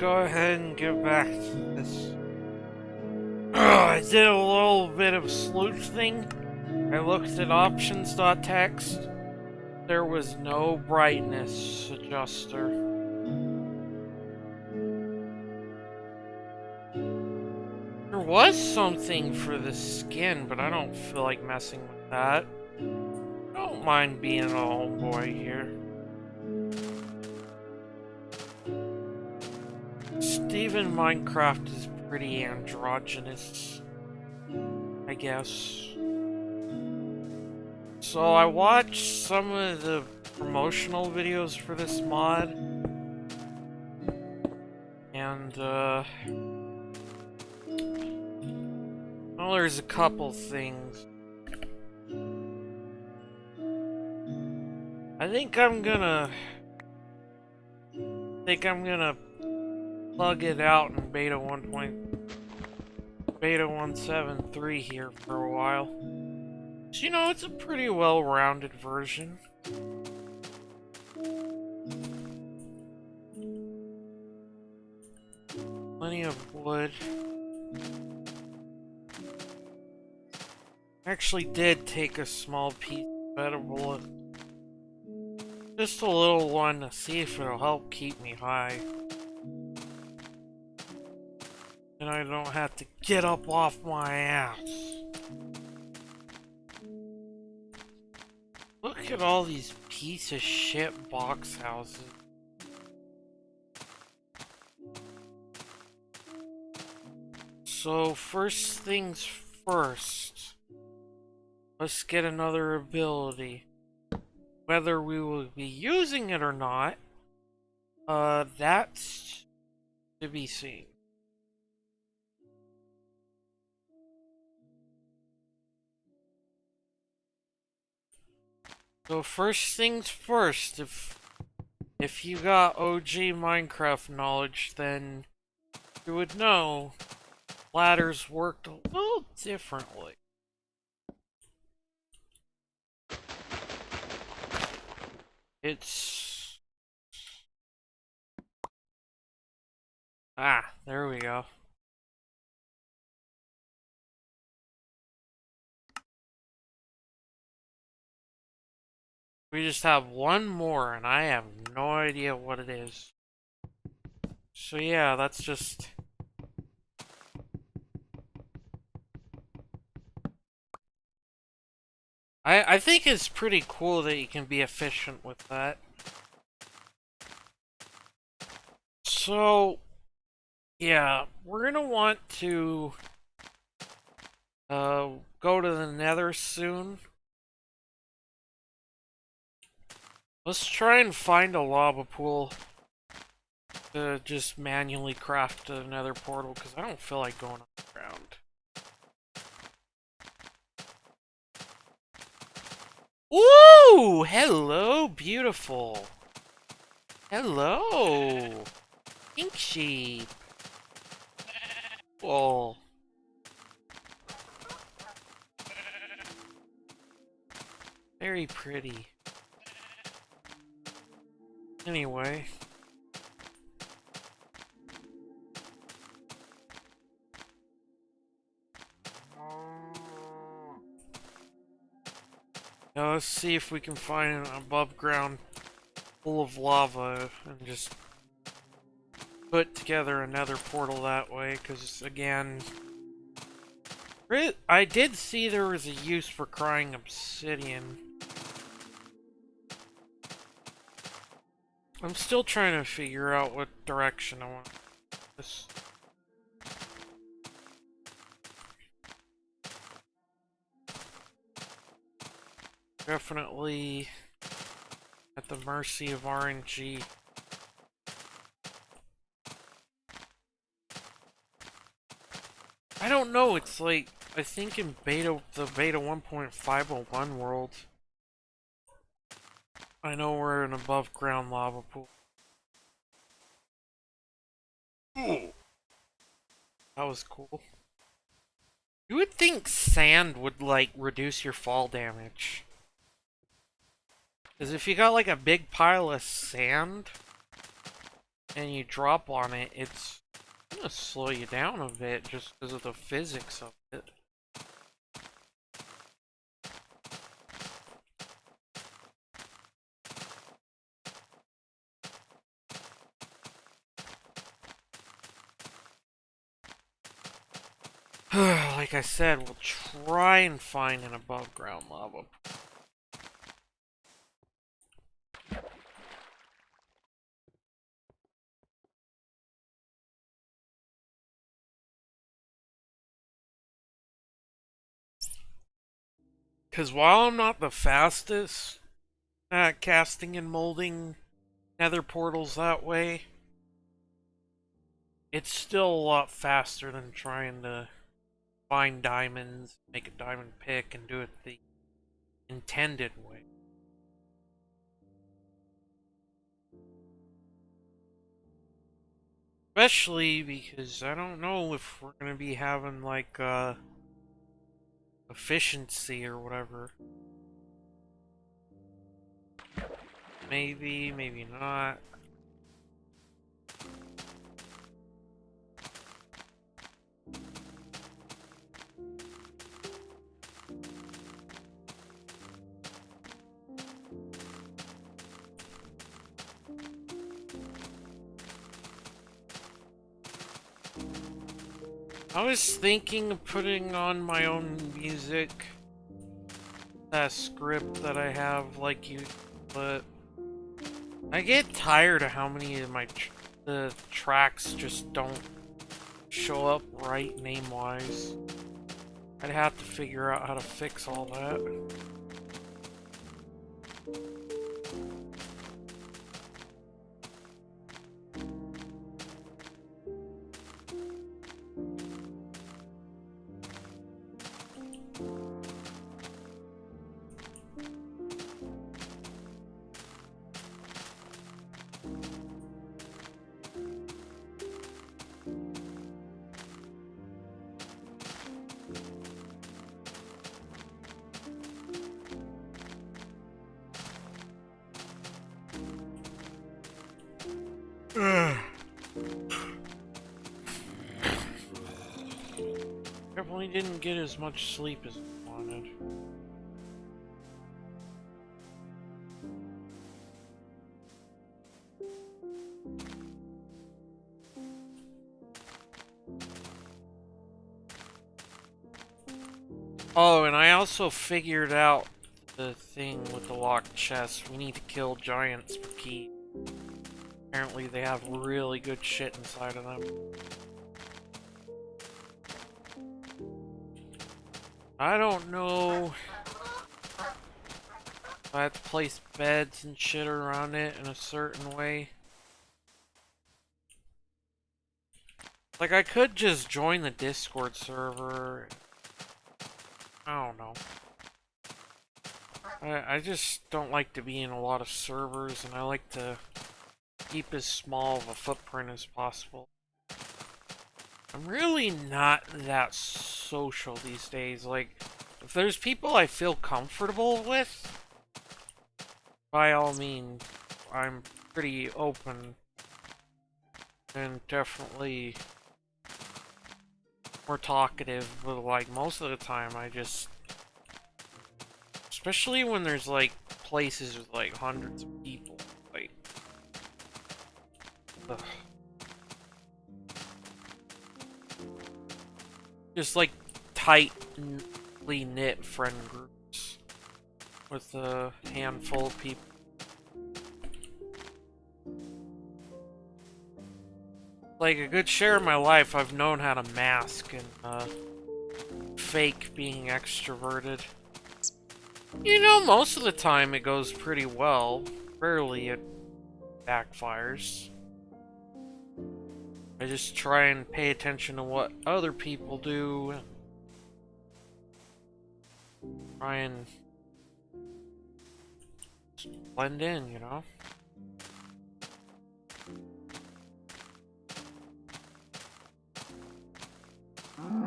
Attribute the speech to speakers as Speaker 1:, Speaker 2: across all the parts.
Speaker 1: go ahead and get back to this. I did a little bit of sleuthing. I looked at options.txt. There was no brightness adjuster. There was something for the skin, but I don't feel like messing with that. I don't mind being a homeboy here. Steven Minecraft is pretty androgynous, I guess. So I watched some of the promotional videos for this mod, and well, there's a couple things. I think I'm gonna plug it out in beta 1.7.3 here for a while. So, you know, it's a pretty well-rounded version. Plenty of wood. Actually did take a small piece of edible, just a little one, to see if it'll help keep me high. And I don't have to get up off my ass. Look at all these piece of shit box houses. So first things first, let's get another ability. Whether we will be using it or not, that's to be seen. So first things first, if you got OG Minecraft knowledge, then you would know ladders worked a little differently. There we go. We just have one more, and I have no idea what it is. So yeah, that's just... I think it's pretty cool that you can be efficient with that. So, yeah, we're gonna want to go to the Nether soon. Let's try and find a lava pool to just manually craft a Nether portal, because I don't feel like going underground. Ooh! Hello, beautiful. Hello. Pink sheep. Oh. Very pretty. Anyway. Now let's see if we can find an above ground full of lava and just put together another portal that way, because again, I did see there was a use for crying obsidian. I'm still trying to figure out what direction I want this. Definitely at the mercy of RNG. I don't know, it's like, I think in the beta 1.501 world, I know we're an above ground lava pool. Ooh. That was cool. You would think sand would, like, reduce your fall damage. Because if you got, like, a big pile of sand, and you drop on it, it's gonna slow you down a bit just because of the physics of it. Like I said, we'll try and find an above ground lava. Because while I'm not the fastest at casting and molding nether portals that way, it's still a lot faster than trying to find diamonds, make a diamond pick, and do it the intended way. Especially because I don't know if we're gonna be having like efficiency or whatever. Maybe, maybe not. I was thinking of putting on my own music, that script that I have like you, but I get tired of how many of the tracks just don't show up right name-wise. I'd have to figure out how to fix all that. Definitely didn't get as much sleep as I wanted. Oh, and I also figured out the thing with the locked chest. We need to kill giants for key. Apparently they have really good shit inside of them. I don't know if I have to place beds and shit around it in a certain way. Like, I could just join the Discord server. I don't know. I just don't like to be in a lot of servers, and I like to keep as small of a footprint as possible. I'm really not that social these days. Like, if there's people I feel comfortable with, by all means, I'm pretty open and definitely more talkative, but like most of the time I just, especially when there's like places with like hundreds of people, like, ugh. Just like tightly knit friend groups with a handful of people. Like a good share of my life, I've known how to mask and fake being extroverted. You know, most of the time it goes pretty well. Rarely it backfires. I just try and pay attention to what other people do and try and blend in, you know?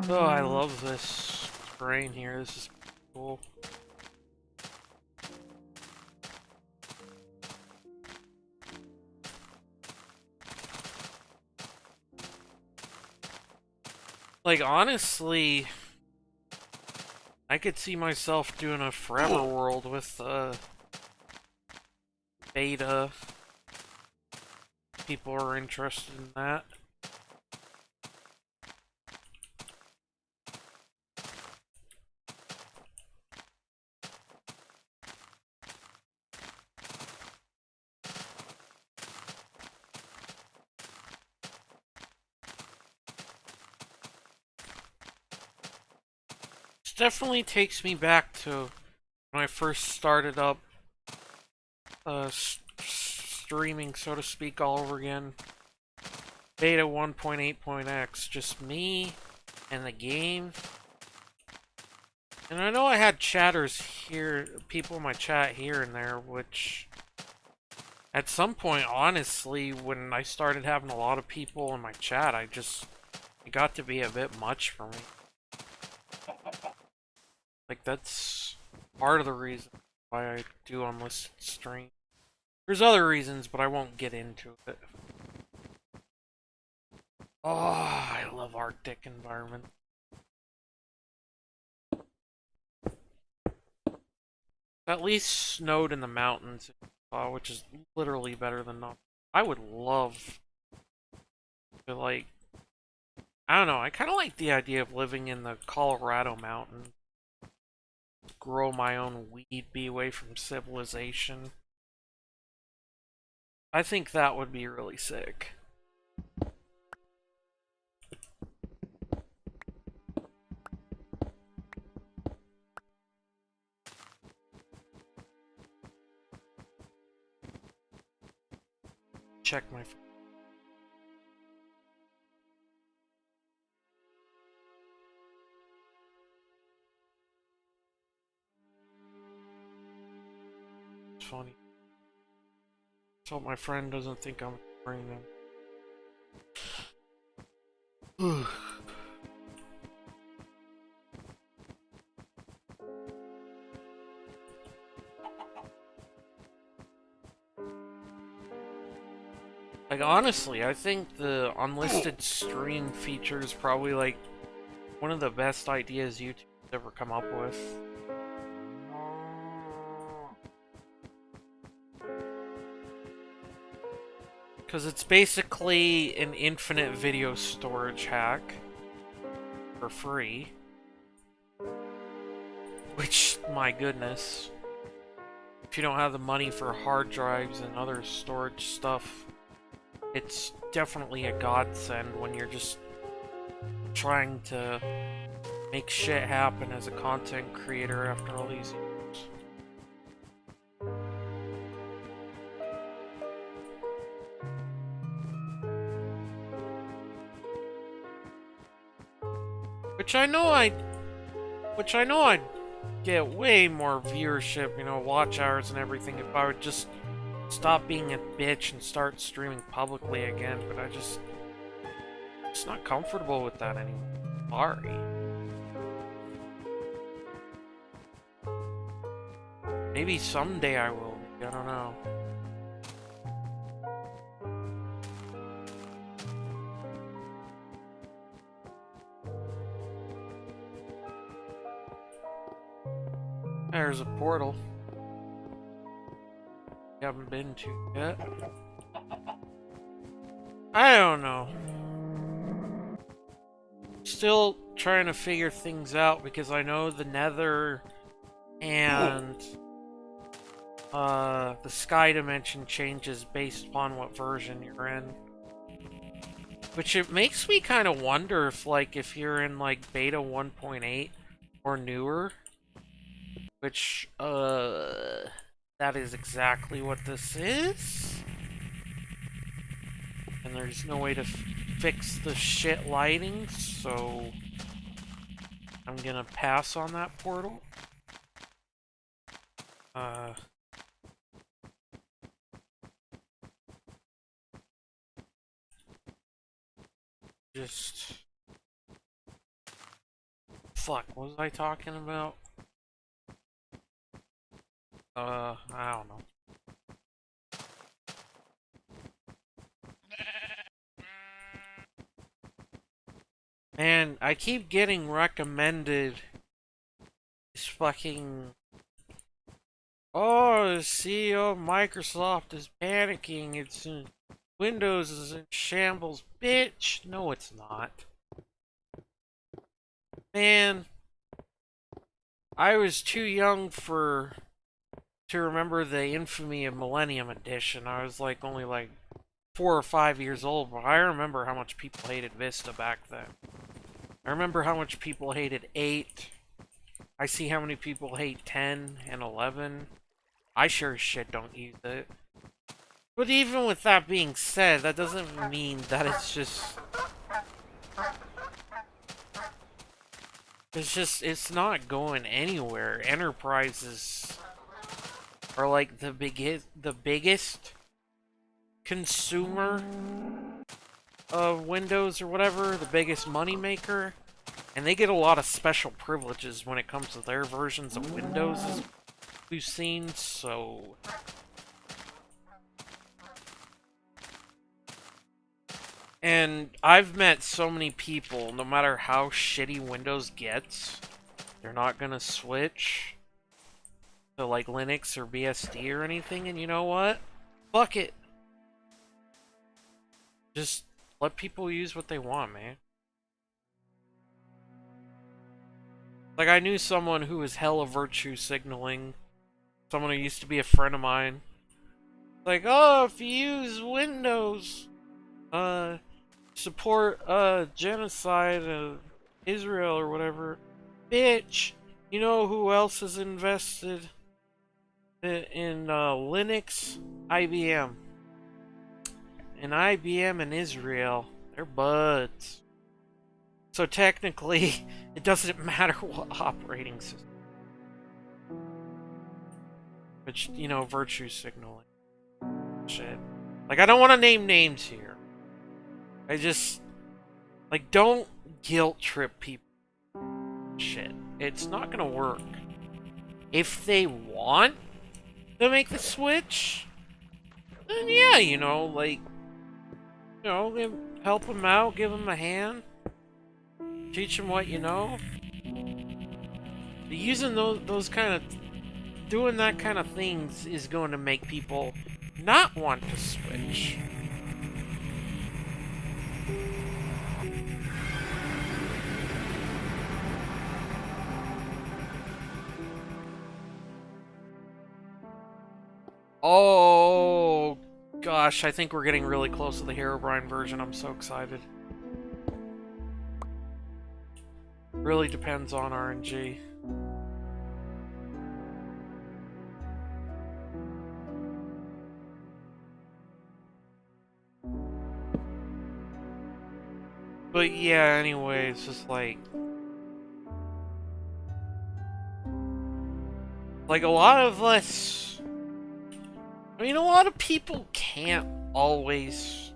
Speaker 1: Oh, I love this terrain here. This is cool. Like, honestly, I could see myself doing a forever world with, beta. People are interested in that. This definitely takes me back to when I first started up, streaming, so to speak, all over again. Beta 1.8.x, just me and the game. And I know I had chatters here, people in my chat here and there, which at some point, honestly, when I started having a lot of people in my chat, it got to be a bit much for me. Like, that's part of the reason why I do unlisted stream. There's other reasons, but I won't get into it. Oh, I love Arctic environment. At least snowed in the mountains, which is literally better than nothing. I would love to, like, I don't know, I kind of like the idea of living in the Colorado mountains. Grow my own weed, be away from civilization. I think that would be really sick. Check my. It's funny. So my friend doesn't think I'm bringing them. Like, honestly, I think the unlisted stream feature is probably, like, one of the best ideas YouTube's ever come up with. Because it's basically an infinite video storage hack for free. Which, my goodness. If you don't have the money for hard drives and other storage stuff, it's definitely a godsend when you're just trying to make shit happen as a content creator after all these years. Which I know I'd get way more viewership, watch hours and everything if I would just stop being a bitch and start streaming publicly again, but I'm just not comfortable with that anymore. Sorry. Maybe someday I will. I don't know. There's a portal. We haven't been to yet. I don't know. Still trying to figure things out because I know the Nether and the Sky Dimension changes based upon what version you're in. Which it makes me kind of wonder if you're in like beta 1.8 or newer, which that is exactly what this is. And there's no way to fix the shit lighting, so I'm gonna pass on that portal. Just fuck, what was I talking about? I don't know. Man, I keep getting recommended this fucking... Oh, the CEO of Microsoft is panicking. Windows is in shambles. Bitch! No, it's not. Man, I was too young to remember the infamy of Millennium Edition. I was like only like 4 or 5 years old, but I remember how much people hated Vista back then. I remember how much people hated 8. I see how many people hate 10 and 11. I sure as shit don't use it. But even with that being said, that doesn't mean that it's not going anywhere. Enterprises are like the biggest consumer of Windows or whatever, the biggest money maker, and they get a lot of special privileges when it comes to their versions of Windows, as we've seen, so... And I've met so many people, no matter how shitty Windows gets, they're not gonna switch to like Linux or BSD or anything, and you know what? Fuck it. Just let people use what they want, man. Like, I knew someone who was hella virtue signaling. Someone who used to be a friend of mine. Like, oh, if you use Windows, support, genocide of Israel or whatever. Bitch! You know who else is invested in Linux? IBM. And IBM and Israel, they're buds. So technically, it doesn't matter what operating system. Which, you know, virtue signaling. Shit. Like, I don't want to name names here. I just... Like, don't guilt trip people. Shit. It's not gonna work. If they want to make the switch, then yeah, you know, like... You know, help them out, give them a hand. Teach them what you know. But using those kind of... Doing that kind of things is going to make people not want to switch. Oh, gosh, I think we're getting really close to the Herobrine version. I'm so excited. Really depends on RNG. But yeah, anyway, it's just like a lot of us... I mean, a lot of people can't always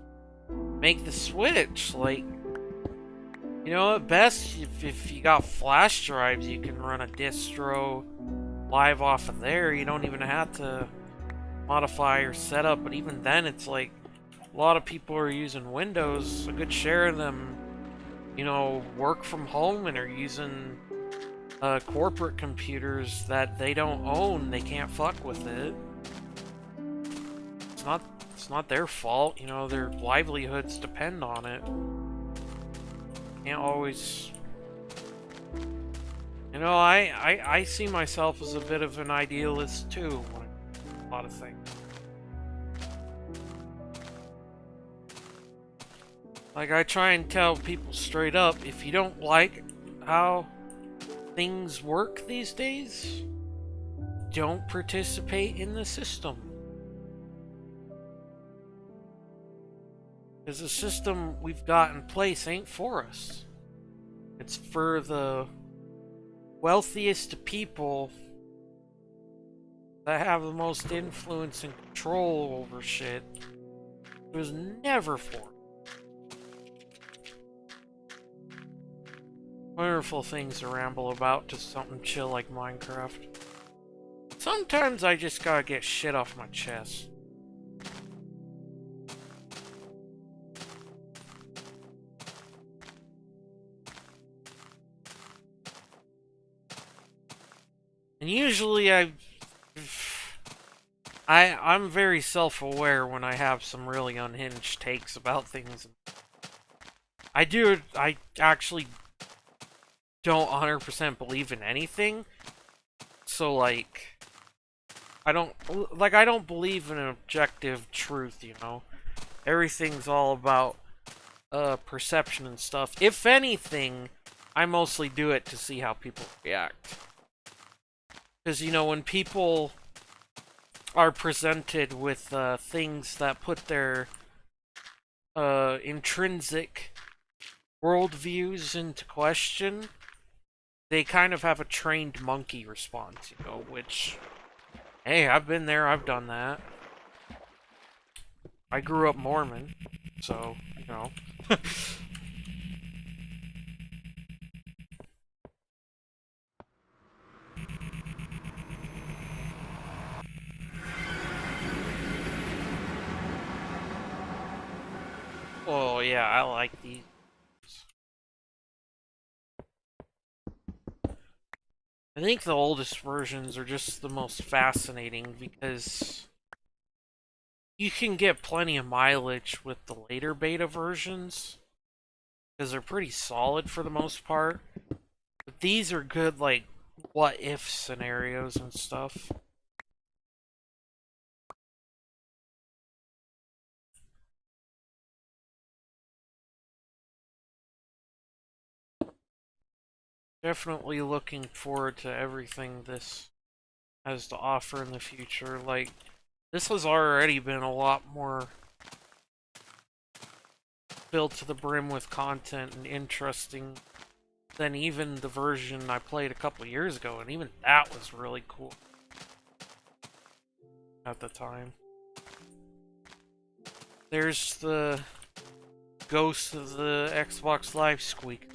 Speaker 1: make the switch. Like, you know, at best, if you got flash drives, you can run a distro live off of there. You don't even have to modify your setup. But even then, it's like a lot of people are using Windows. A good share of them, you know, work from home and are using corporate computers that they don't own. They can't fuck with it. It's not their fault, you know, their livelihoods depend on it. Can't always... You know, I see myself as a bit of an idealist too, when a lot of things. Like, I try and tell people straight up, if you don't like how things work these days, don't participate in the system. Because the system we've got in place ain't for us. It's for the wealthiest people that have the most influence and control over shit. It was never for. Wonderful things to ramble about, just something chill like Minecraft. Sometimes I just gotta get shit off my chest. And usually I'm very self-aware when I have some really unhinged takes about things. I actually don't 100% believe in anything. So, like, I don't believe in an objective truth, you know? Everything's all about, perception and stuff. If anything, I mostly do it to see how people react. Because, you know, when people are presented with, things that put their, intrinsic worldviews into question, they kind of have a trained monkey response, you know, which, hey, I've been there, I've done that. I grew up Mormon, so, you know. Oh, yeah, I like these. I think the oldest versions are just the most fascinating because you can get plenty of mileage with the later beta versions because they're pretty solid for the most part. But these are good, like, what if scenarios and stuff. Definitely looking forward to everything this has to offer in the future. Like, this has already been a lot more filled to the brim with content and interesting than even the version I played a couple years ago, and even that was really cool at the time. There's the ghost of the Xbox Live squeak.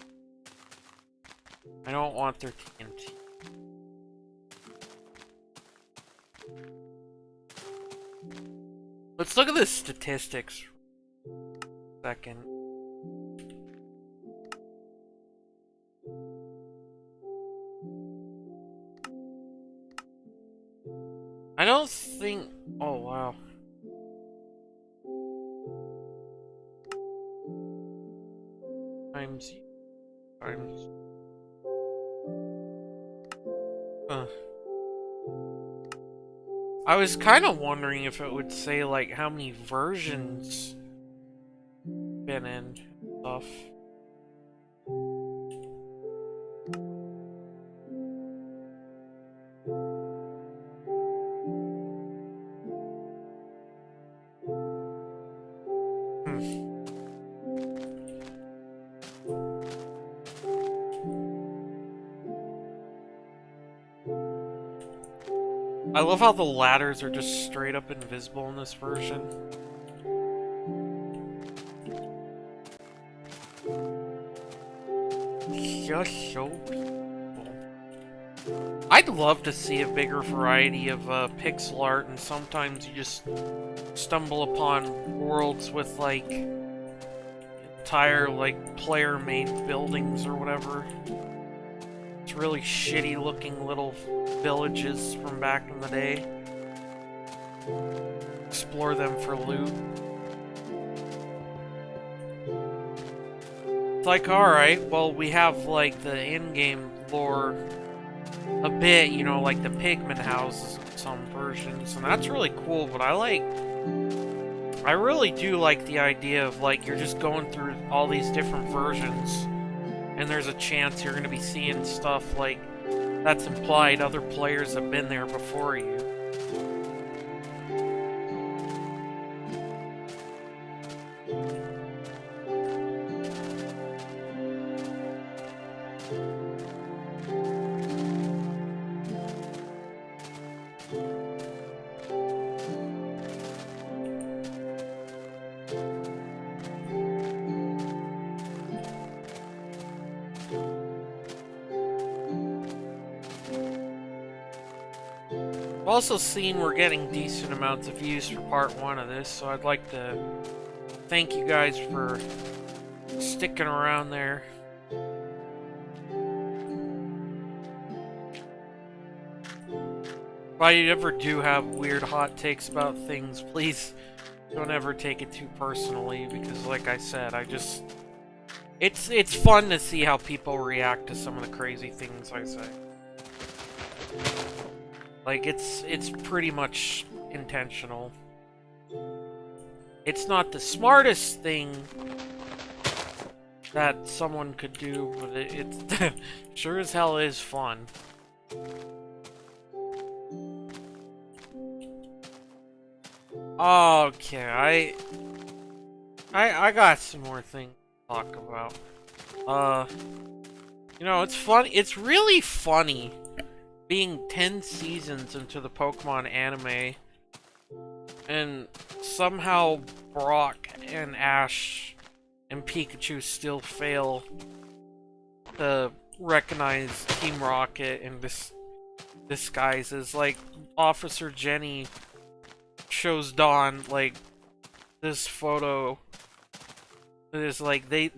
Speaker 1: I don't want their TNT. Let's look at the statistics for a second. I don't think... Oh, wow. Times... Times... I was kind of wondering if it would say, like, how many versions been in stuff. I love how the ladders are just straight up invisible in this version. Just so cool. I'd love to see a bigger variety of pixel art, and sometimes you just stumble upon worlds with like entire like player-made buildings or whatever. It's really shitty looking little villages from back in the day. Explore them for loot. It's like, alright, well, we have like the in-game lore a bit, you know, like the pigment houses in some versions, and that's really cool, but I really do like the idea of like you're just going through all these different versions and there's a chance you're going to be seeing stuff like that's implied other players have been there before you. I've also seen we're getting decent amounts of views for part 1 of this, so I'd like to thank you guys for sticking around there. I ever do have weird hot takes about things, please don't ever take it too personally, because like I said, it's fun to see how people react to some of the crazy things I say. Like, it's pretty much intentional. It's not the smartest thing that someone could do, but it's sure as hell is fun. Okay, I got some more things to talk about. You know, it's fun. It's really funny being 10 seasons into the Pokemon anime, and somehow Brock and Ash and Pikachu still fail to recognize Team Rocket in this disguises. Like, Officer Jenny shows Dawn, like, this photo is like, they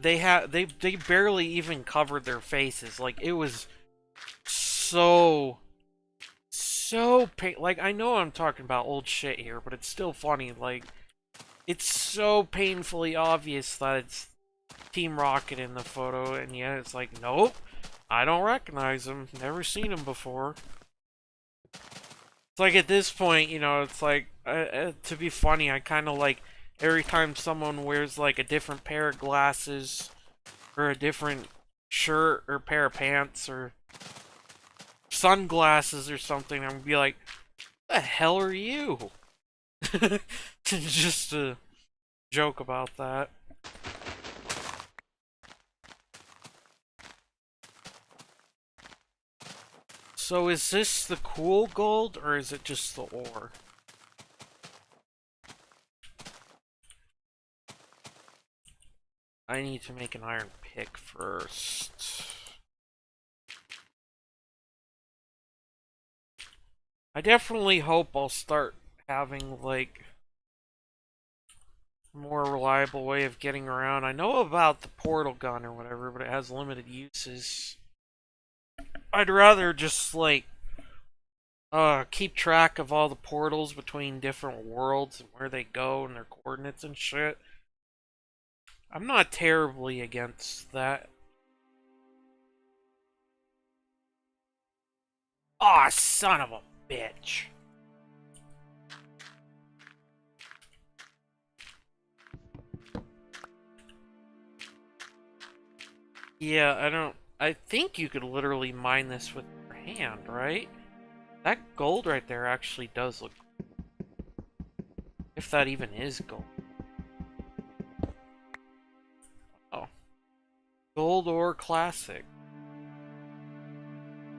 Speaker 1: barely even covered their faces. Like, it was so like, I know I'm talking about old shit here, but it's still funny. Like, it's so painfully obvious that it's Team Rocket in the photo, and yet it's like, nope, I don't recognize him, never seen him before. It's like, at this point, you know, it's like, to be funny, I kind of like, every time someone wears like a different pair of glasses, or a different shirt, or pair of pants, or sunglasses or something, I'm gonna be like, what the hell are you? Just a joke about that. So is this the cool gold, or is it just the ore? I need to make an iron pick first. I definitely hope I'll start having, like, a more reliable way of getting around. I know about the portal gun or whatever, but it has limited uses. I'd rather just, like, keep track of all the portals between different worlds and where they go and their coordinates and shit. I'm not terribly against that. Aw, son of a bitch. Yeah, I think you could literally mine this with your hand, right? That gold right there actually does look... if that even is gold. Oh. Gold ore classic.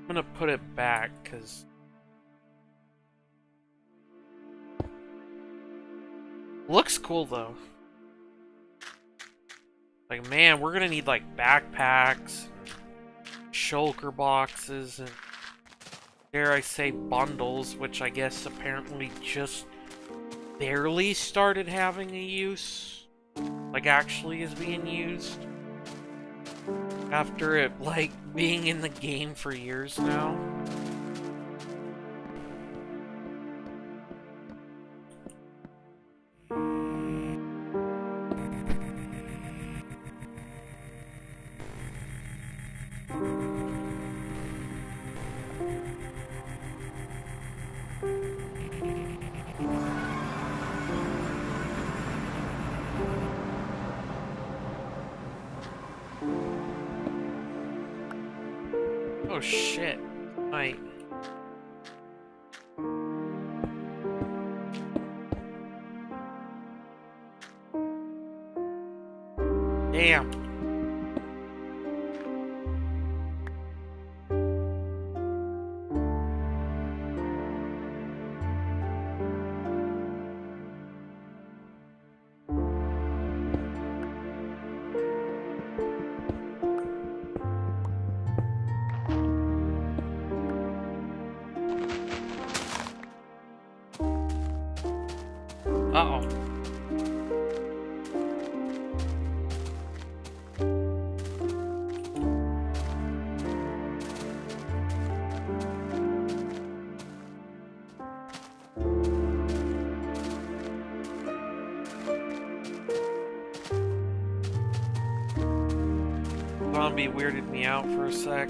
Speaker 1: I'm gonna put it back, because... looks cool, though. Like, man, we're gonna need, like, backpacks, and shulker boxes, and... dare I say bundles, which I guess apparently just barely started having a use. Like, actually is being used. After it, like, being in the game for years now. Oh shit. Right. Damn. zombie weirded me out for a sec.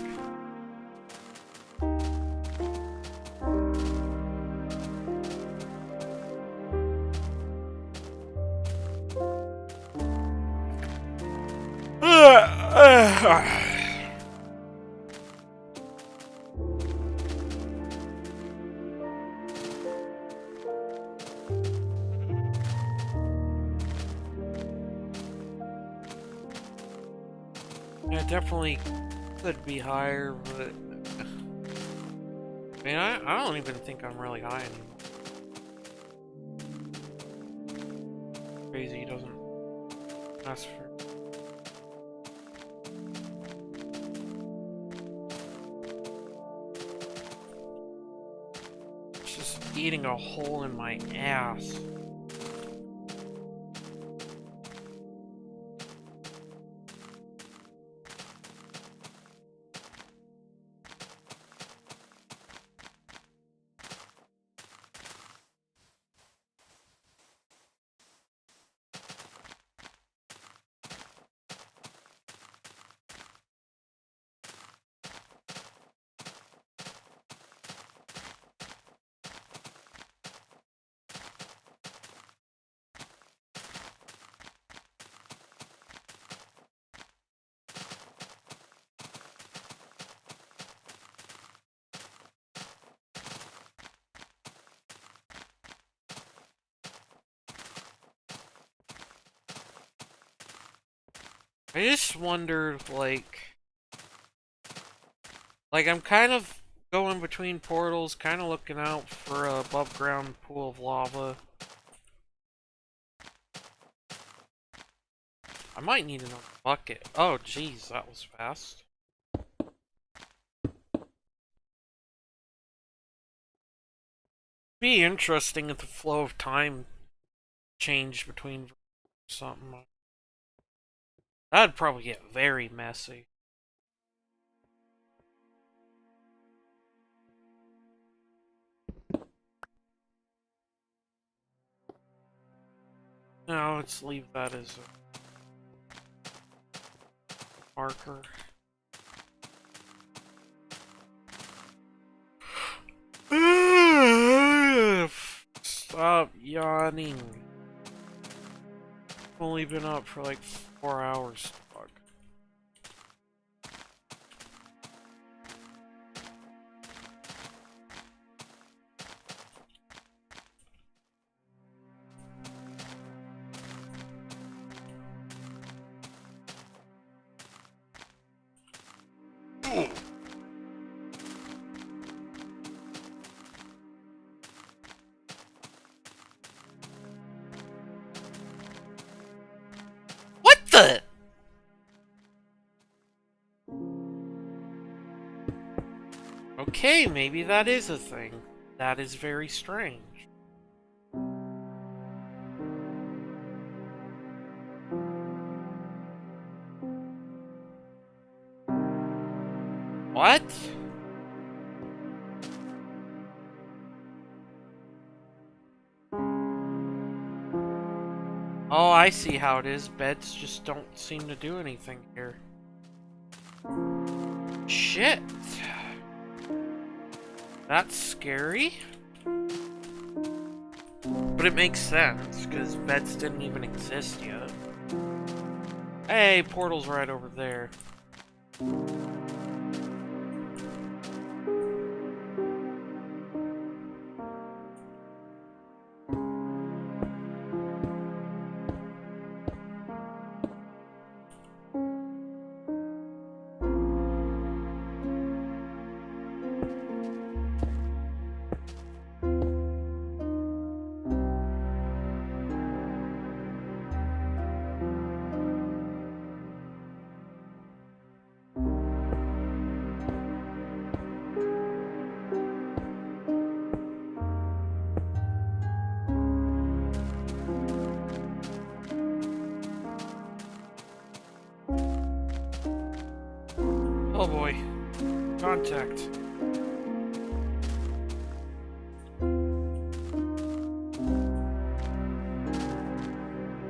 Speaker 1: Yeah, definitely could be higher, but I mean, I don't even think I'm really high anymore. Crazy doesn't ask for. It's just eating a hole in my ass. I just wondered, like I'm kind of going between portals, kind of looking out for a above ground pool of lava. I might need another bucket. Oh, jeez, that was fast. Be interesting if the flow of time changed between something. That'd probably get very messy. No, let's leave that as a marker. Stop yawning. I've only been up for like 4 hours, dog. What the? Okay, maybe that is a thing. That is very strange. What? Oh, I see how it is. Beds just don't seem to do anything here. Shit. That's scary. But it makes sense, because beds didn't even exist yet. Hey, portal's right over there. Oh boy. Contact.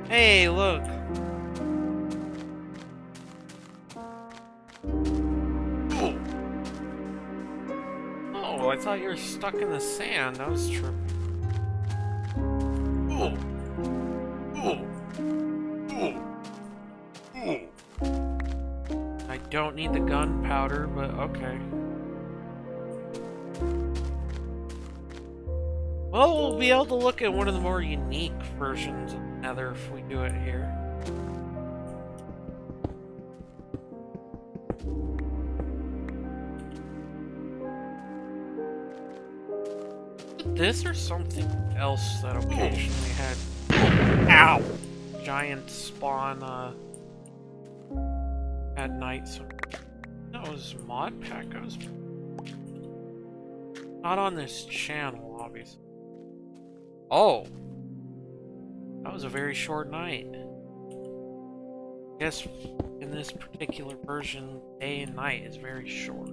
Speaker 1: Hey, look. I thought you were stuck in the sand. That was trippy. Ooh. Ooh. Ooh. Ooh. I don't need the gunpowder, but okay. Well, we'll be able to look at one of the more unique versions of Nether if we do it here. This or something else that occasionally had ow giant spawn at night. So that was mod pack. I was not on this channel, obviously. Oh, that was a very short night. I guess in this particular version, day and night is very short.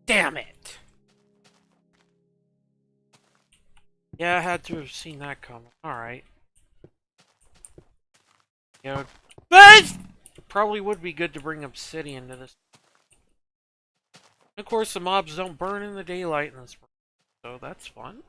Speaker 1: Damn it! Yeah, I had to have seen that coming. Alright. Yeah, but probably would be good to bring obsidian to this. Of course, the mobs don't burn in the daylight in this, so that's fun.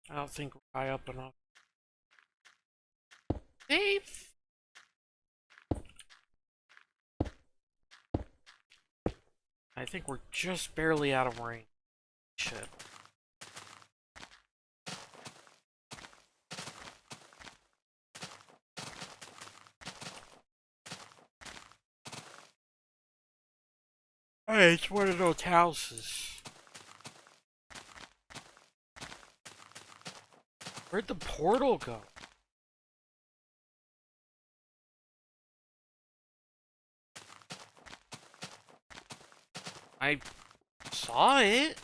Speaker 1: I don't think we're high up enough. Safe. I think we're just barely out of range. Shit. Hey, it's one of those houses. Where'd the portal go? I saw it.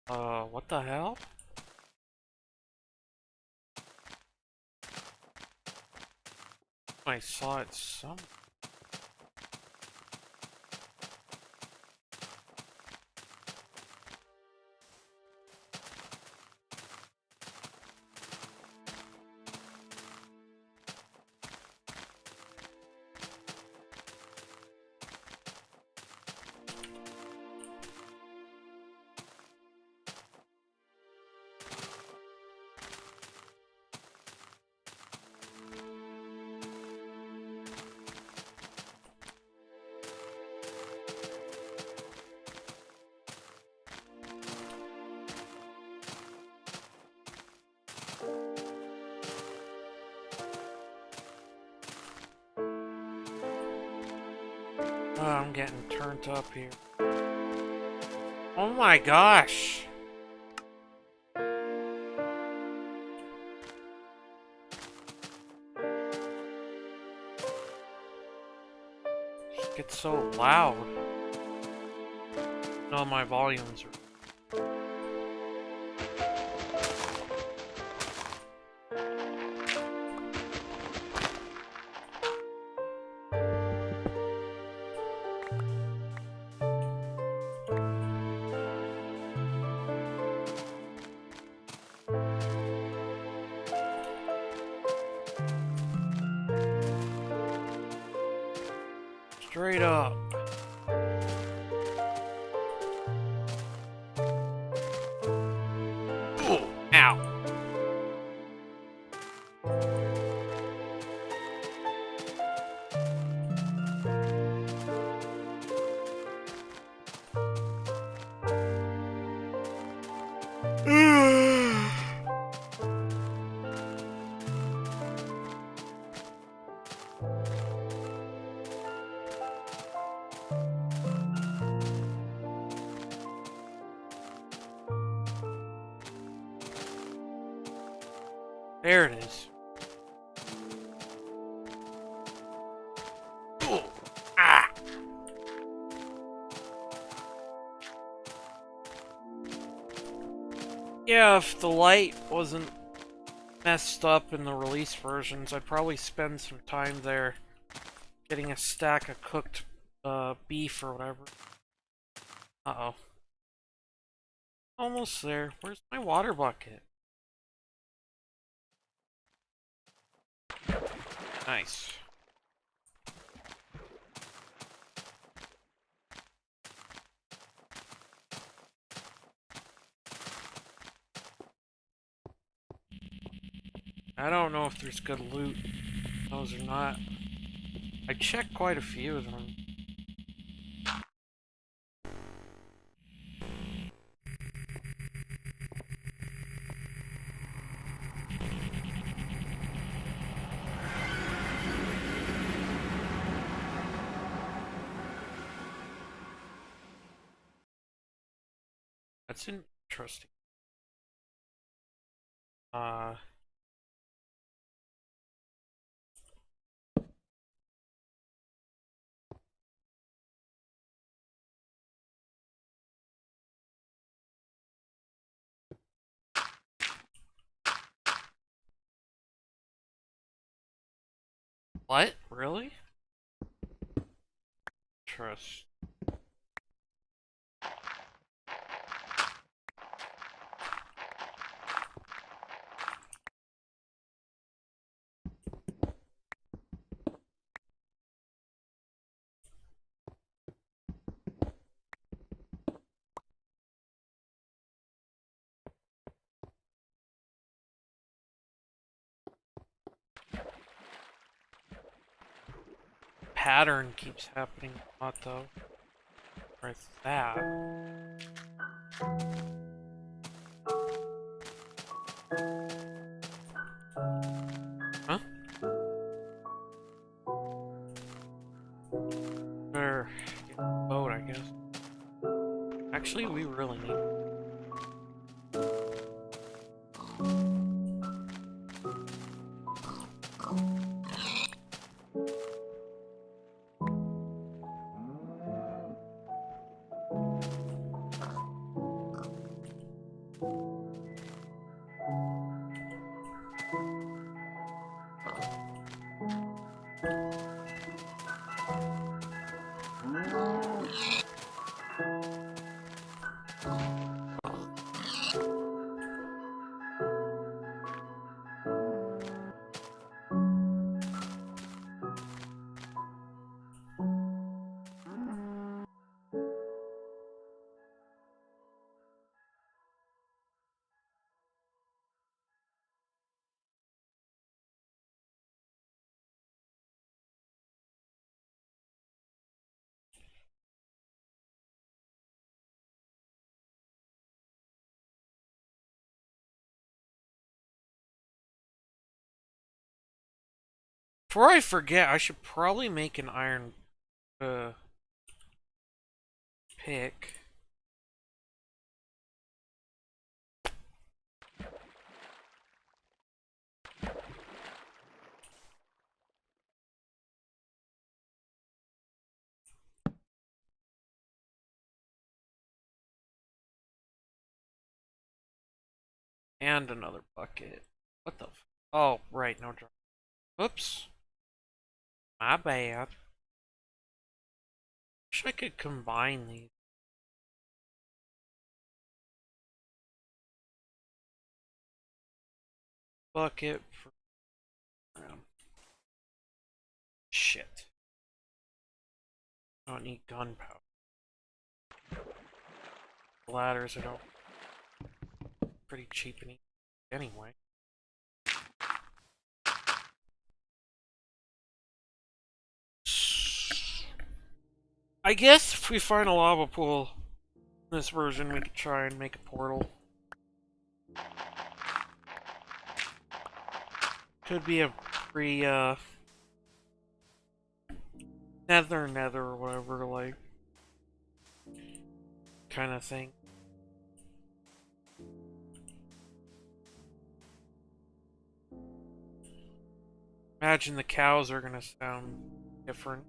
Speaker 1: What the hell? I saw it somewhere. Oh, I'm getting turned up here. Oh my gosh! It gets so loud. No, my volumes are... Straight up. Ooh, ow. There it is. Yeah, if the light wasn't messed up in the release versions, I'd probably spend some time there getting a stack of cooked beef or whatever. Uh-oh. Almost there. Where's my water bucket? Nice. I don't know if there's good loot. Those or not. I checked quite a few of them. That's interesting. Uh, what? Really? Trust. Pattern keeps happening a lot though. Where's that? Huh? Better get a boat, I guess. Actually, we really need. Before I forget, I should probably make an iron pick. And another bucket. What the f— oh, right, no drum. Oops. My bad. Wish I could combine these. Bucket for— shit. I don't need gunpowder. Ladders are pretty cheap and easy anyway. I guess if we find a lava pool in this version, we could try and make a portal. Could be a free, nether or whatever, like, kind of thing. Imagine the cows are gonna sound different.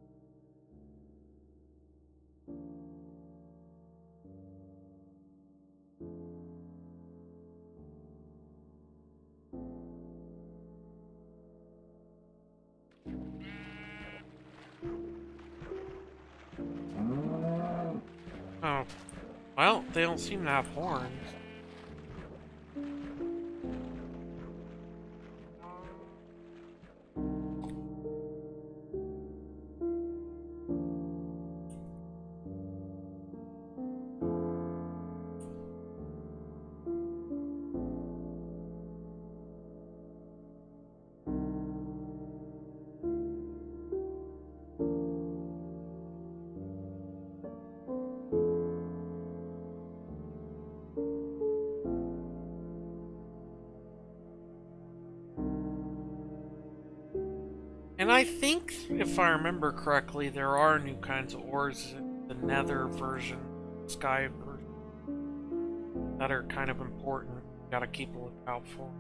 Speaker 1: Oh, well, they don't seem to have horns. And I think, if I remember correctly, there are new kinds of ores in the nether version, sky version, that are kind of important. You gotta keep a lookout for.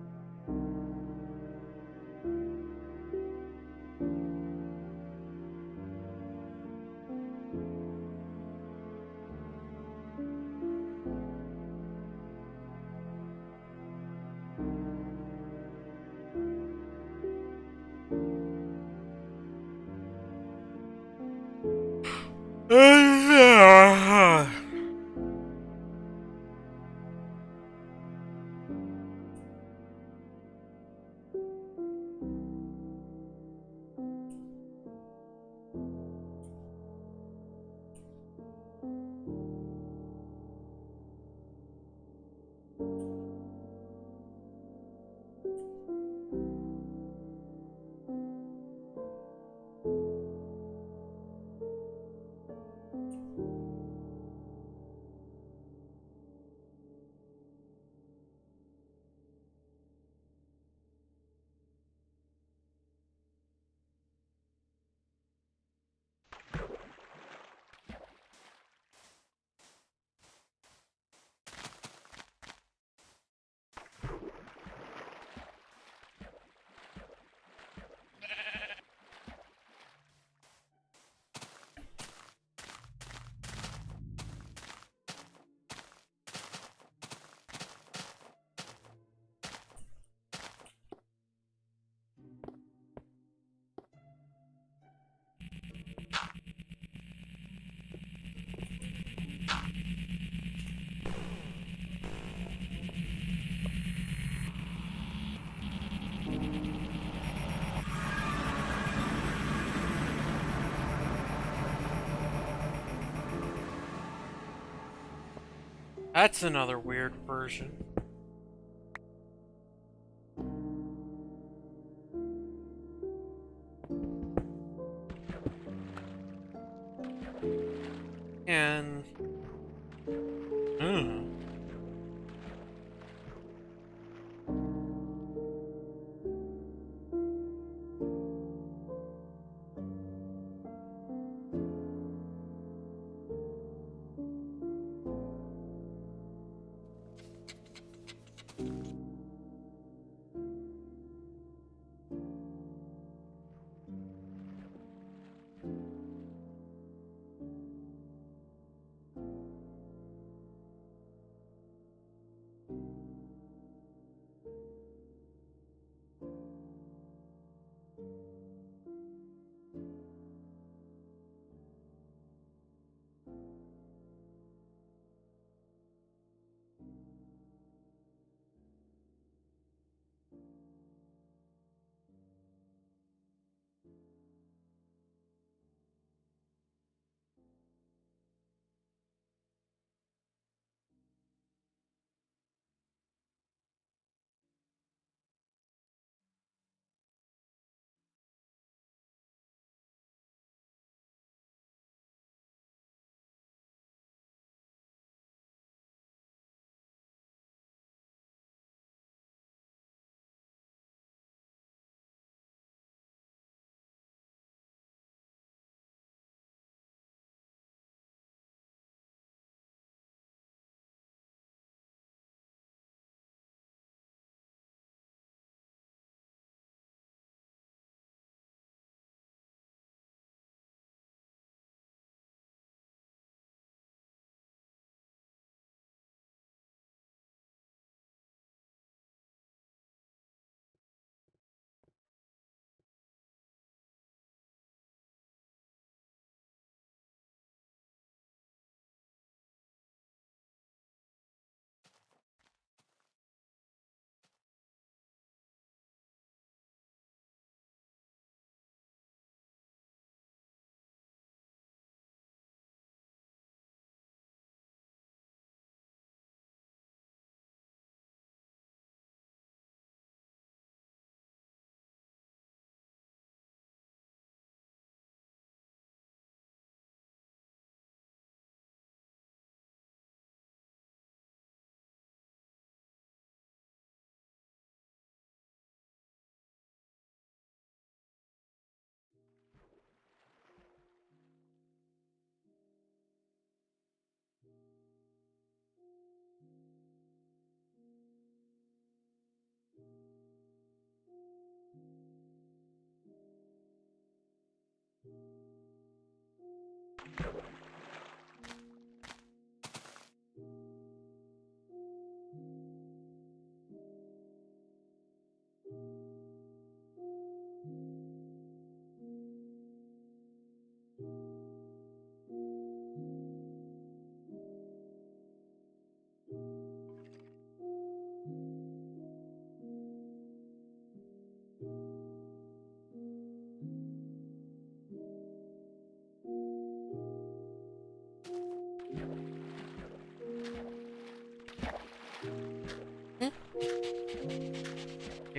Speaker 1: That's another weird version. And...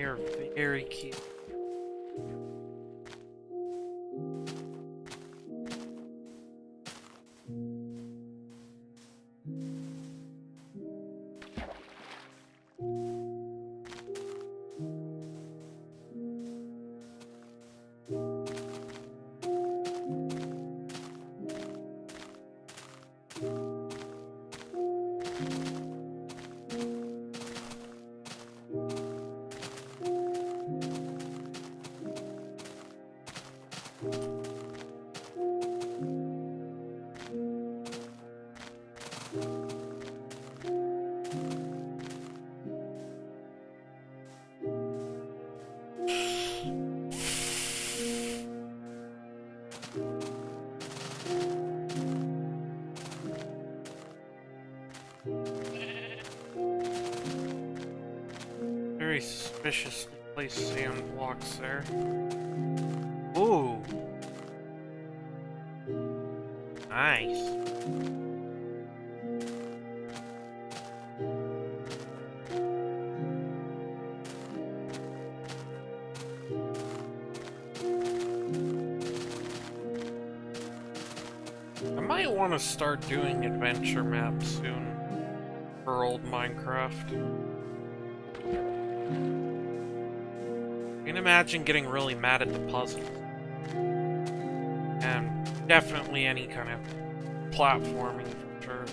Speaker 1: You're very cute. Very suspiciously placed sand blocks there. Ooh. Nice. I might want to start doing adventure maps soon for old Minecraft. I can imagine getting really mad at the puzzles. And definitely any kind of platforming for sure.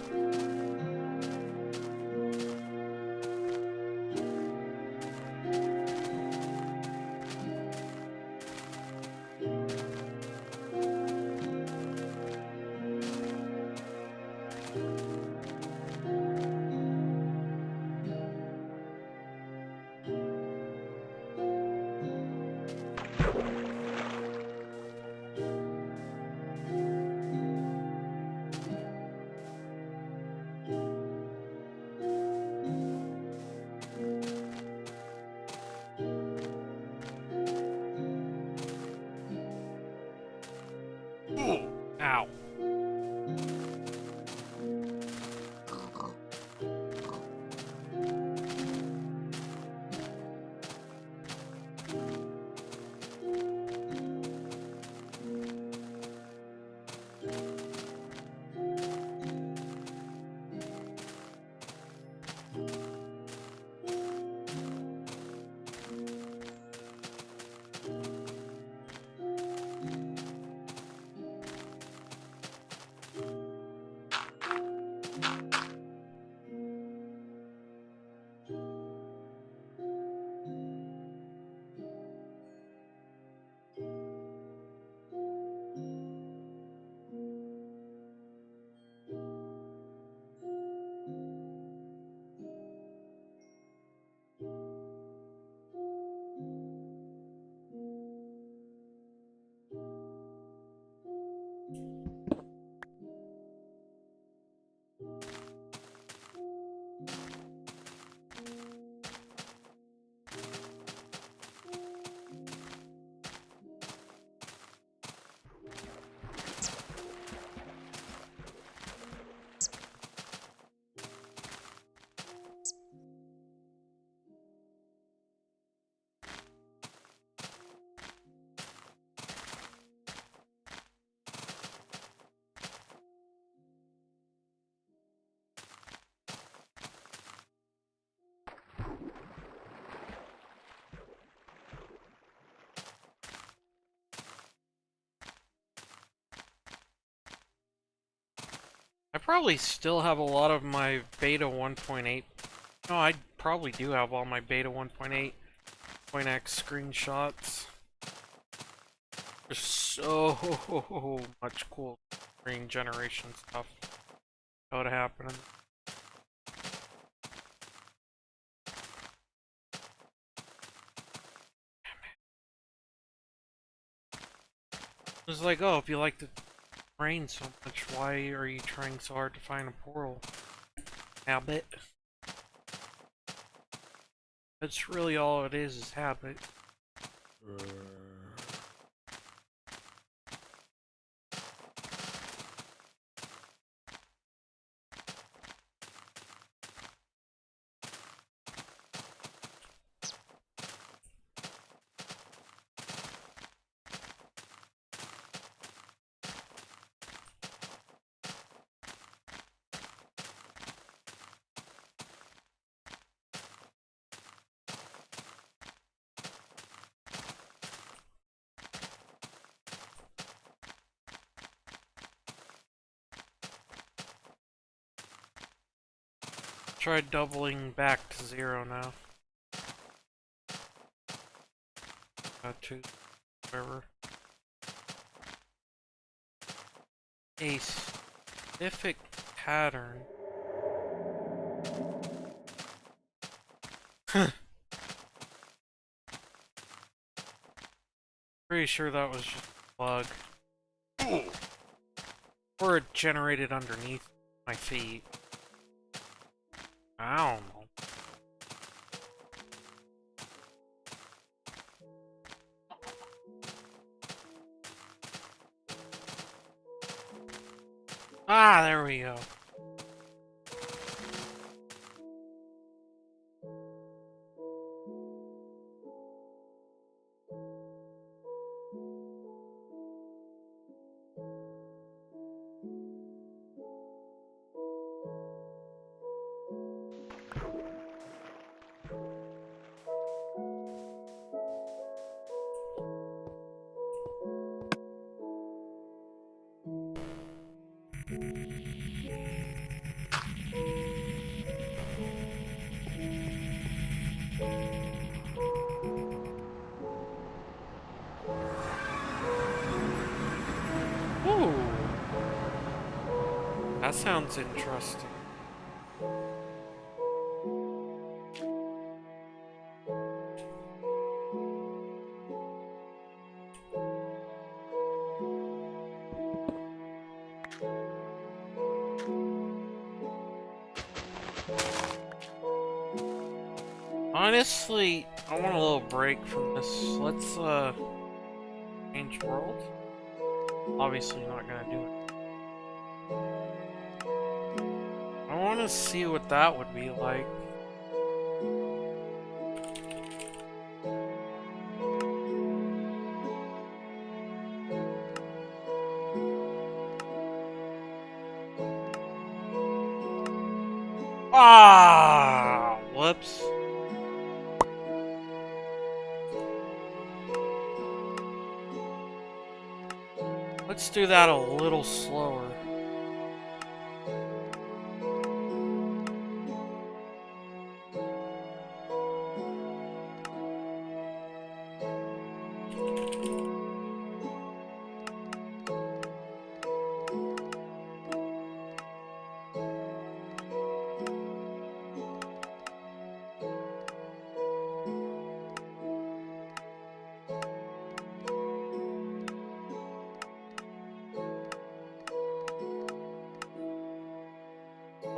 Speaker 1: Ow. I probably still have a lot of my beta 1.8. No, I probably do have all my beta 1.8.x screenshots. There's so much cool screen generation stuff that would happen. It's like, oh, if you like the rain so much, why are you trying so hard to find a portal? Habit. That's really all it is habit. Try doubling back to 0 now. To whatever. A specific pattern. Pretty sure that was just a bug. Or it generated underneath my feet. I don't know. Ah, there we go. Ooh. That sounds interesting. Honestly, I want a little break from this. Let's, change world. Obviously not gonna do it. I want to see what that would be like. Ah, whoops. Let's do that a little slower.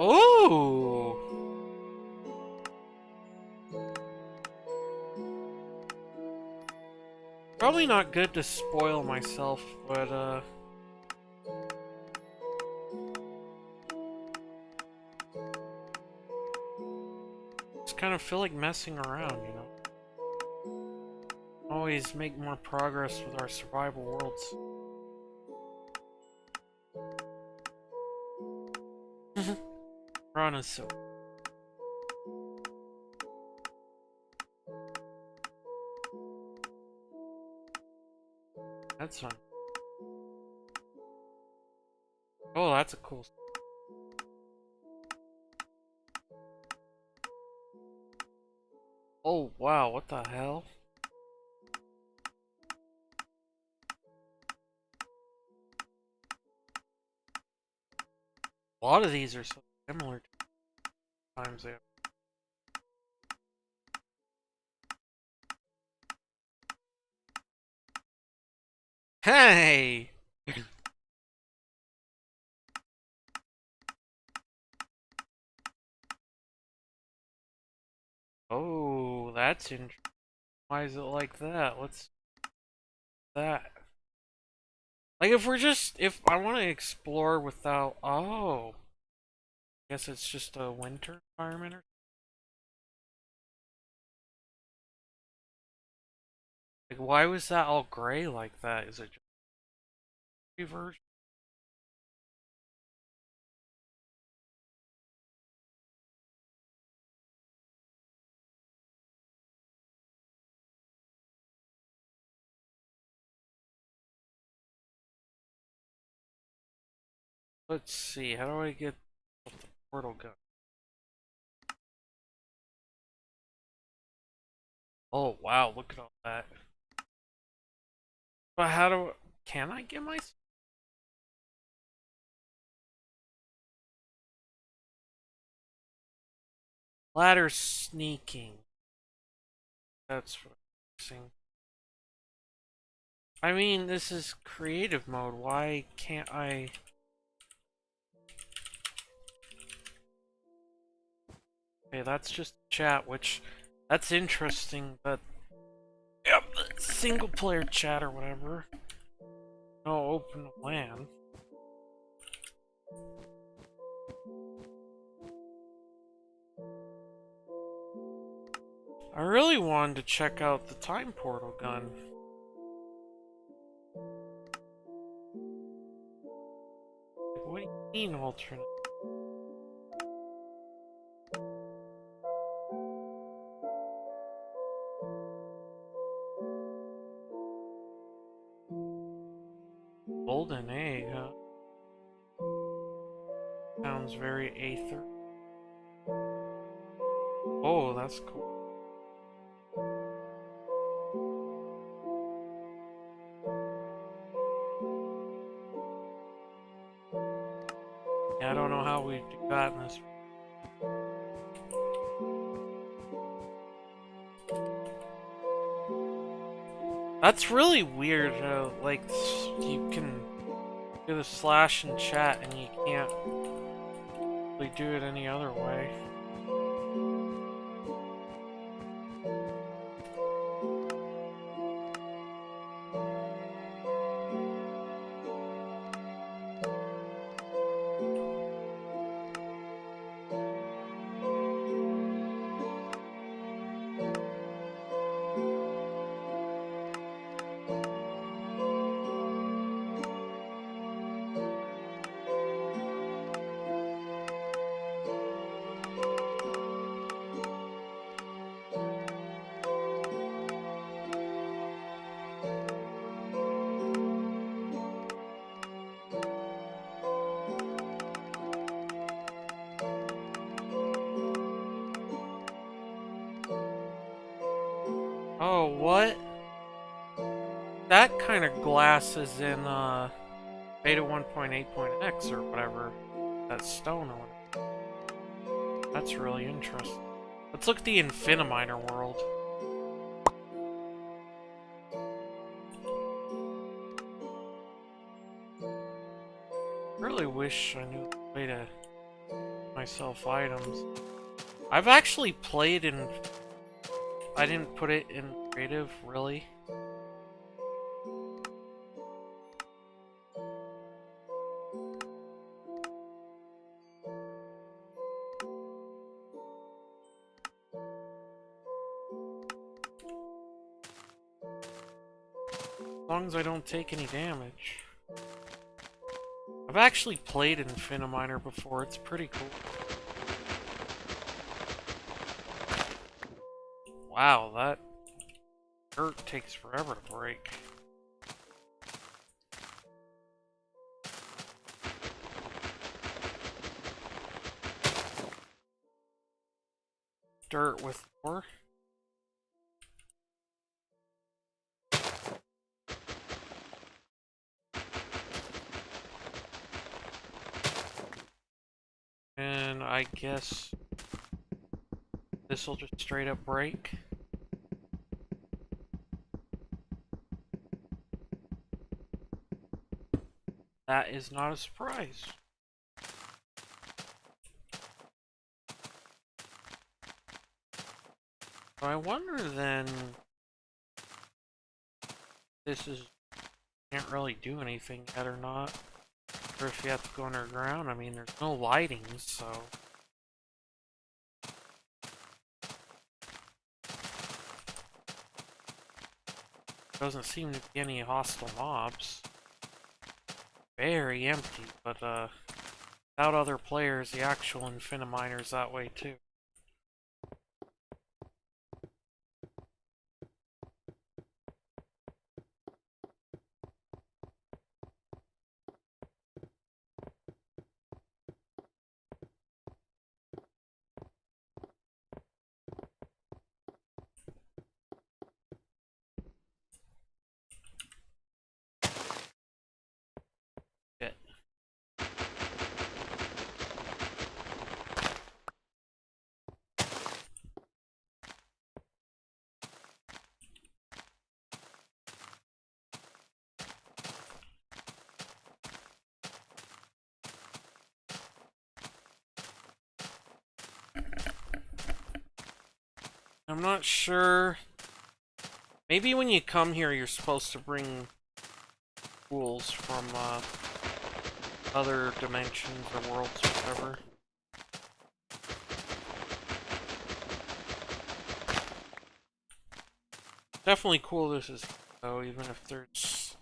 Speaker 1: Ooh. Probably not good to spoil myself, but just kind of feel like messing around, you know? Always make more progress with our survival worlds. Run is so. That's fun. Oh, that's a cool. Oh, wow, what the hell? A lot of these are so similar to times they have. Hey! Oh, that's interesting. Why is it like that? What's that? Like, if I want to explore without, oh, I guess it's just a winter environment or like, why was that all gray like that? Is it just a version? Let's see, how do I get the portal gun? Oh wow, look at all that. But how do can I get my ladder sneaking? That's what I'm saying. I mean, this is creative mode. Why can't I? Okay, that's just chat, which that's interesting, but yep, single player chat or whatever. No open LAN. I really wanted to check out the time portal gun. What do you mean alternate? Golden egg, huh? Sounds very aether. Oh, that's cool. Yeah, I don't know how we've gotten this. That's really weird. Like, you can do the slash in chat and you can't really do it any other way. Oh, what? That kind of glass is in beta 1.8.x or whatever. That stone or whatever. That's really interesting. Let's look at the Infiniminer world. Really wish I knew the way to myself items. I've actually played in. I didn't put it in creative, really. As long as I don't take any damage. I've actually played in Infiniminer before, it's pretty cool. Wow, that dirt takes forever to break. Dirt with ore. And I guess this will just straight up break. That is not a surprise. So I wonder then, this is can't really do anything yet or not. Or if you have to go underground, I mean there's no lighting, so doesn't seem to be any hostile mobs. Very empty, but without other players, the actual Infiniminer's that way too. I'm not sure. Maybe when you come here, you're supposed to bring tools from other dimensions or worlds or whatever. Definitely cool this is, though, even if there's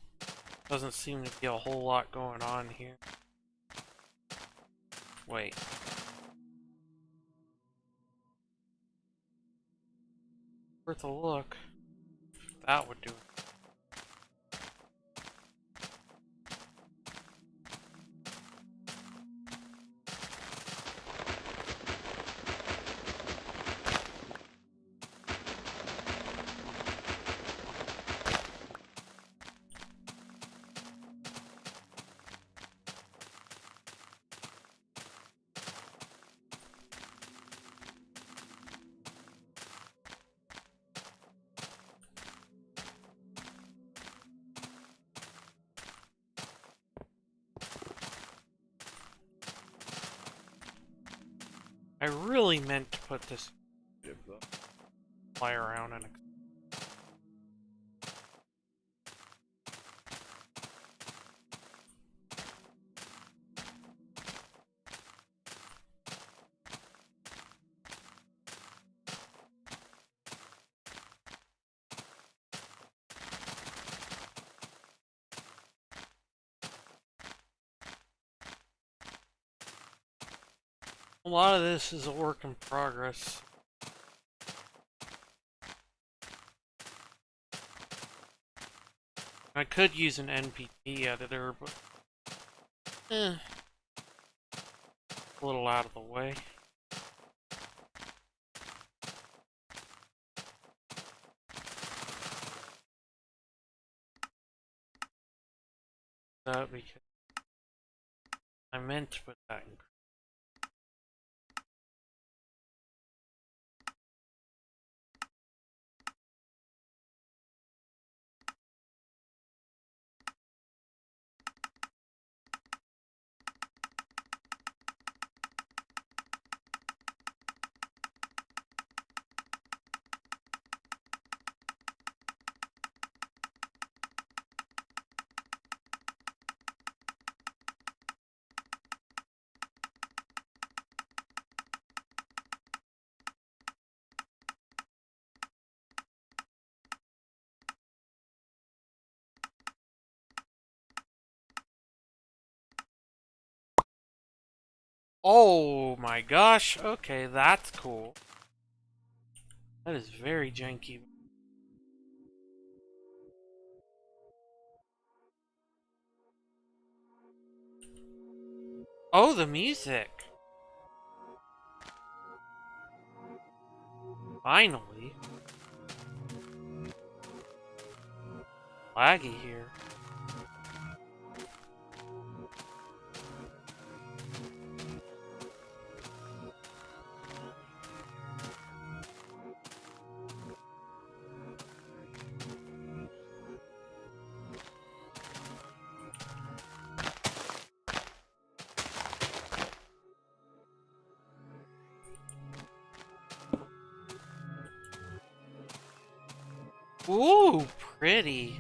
Speaker 1: doesn't seem to be a whole lot going on here. Wait. Worth a look. That would do it. I really meant to put this fly around and a lot of this is a work in progress. I could use an NPT editor, but a little out of the way. Because I meant to put that in. Oh my gosh, okay, that's cool. That is very janky. Oh, the music! Finally. Laggy here. Ooh, pretty.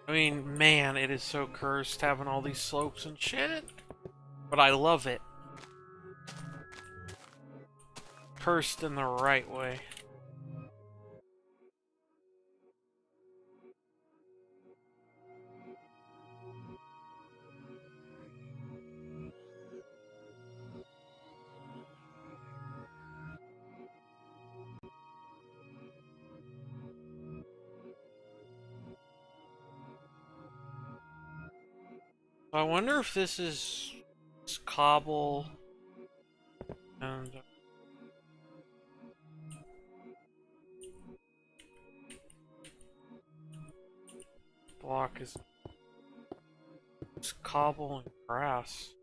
Speaker 1: I mean, man, it is so cursed having all these slopes and shit. But I love it. Cursed in the right way. I wonder if this is cobble and block is cobble and grass.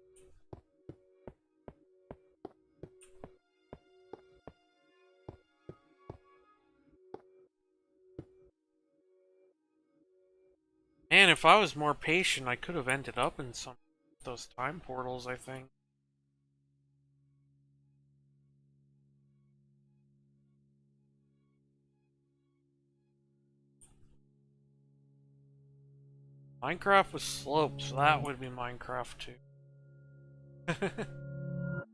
Speaker 1: And if I was more patient, I could have ended up in some of those time portals, I think. Minecraft with slopes, that would be Minecraft too. I'm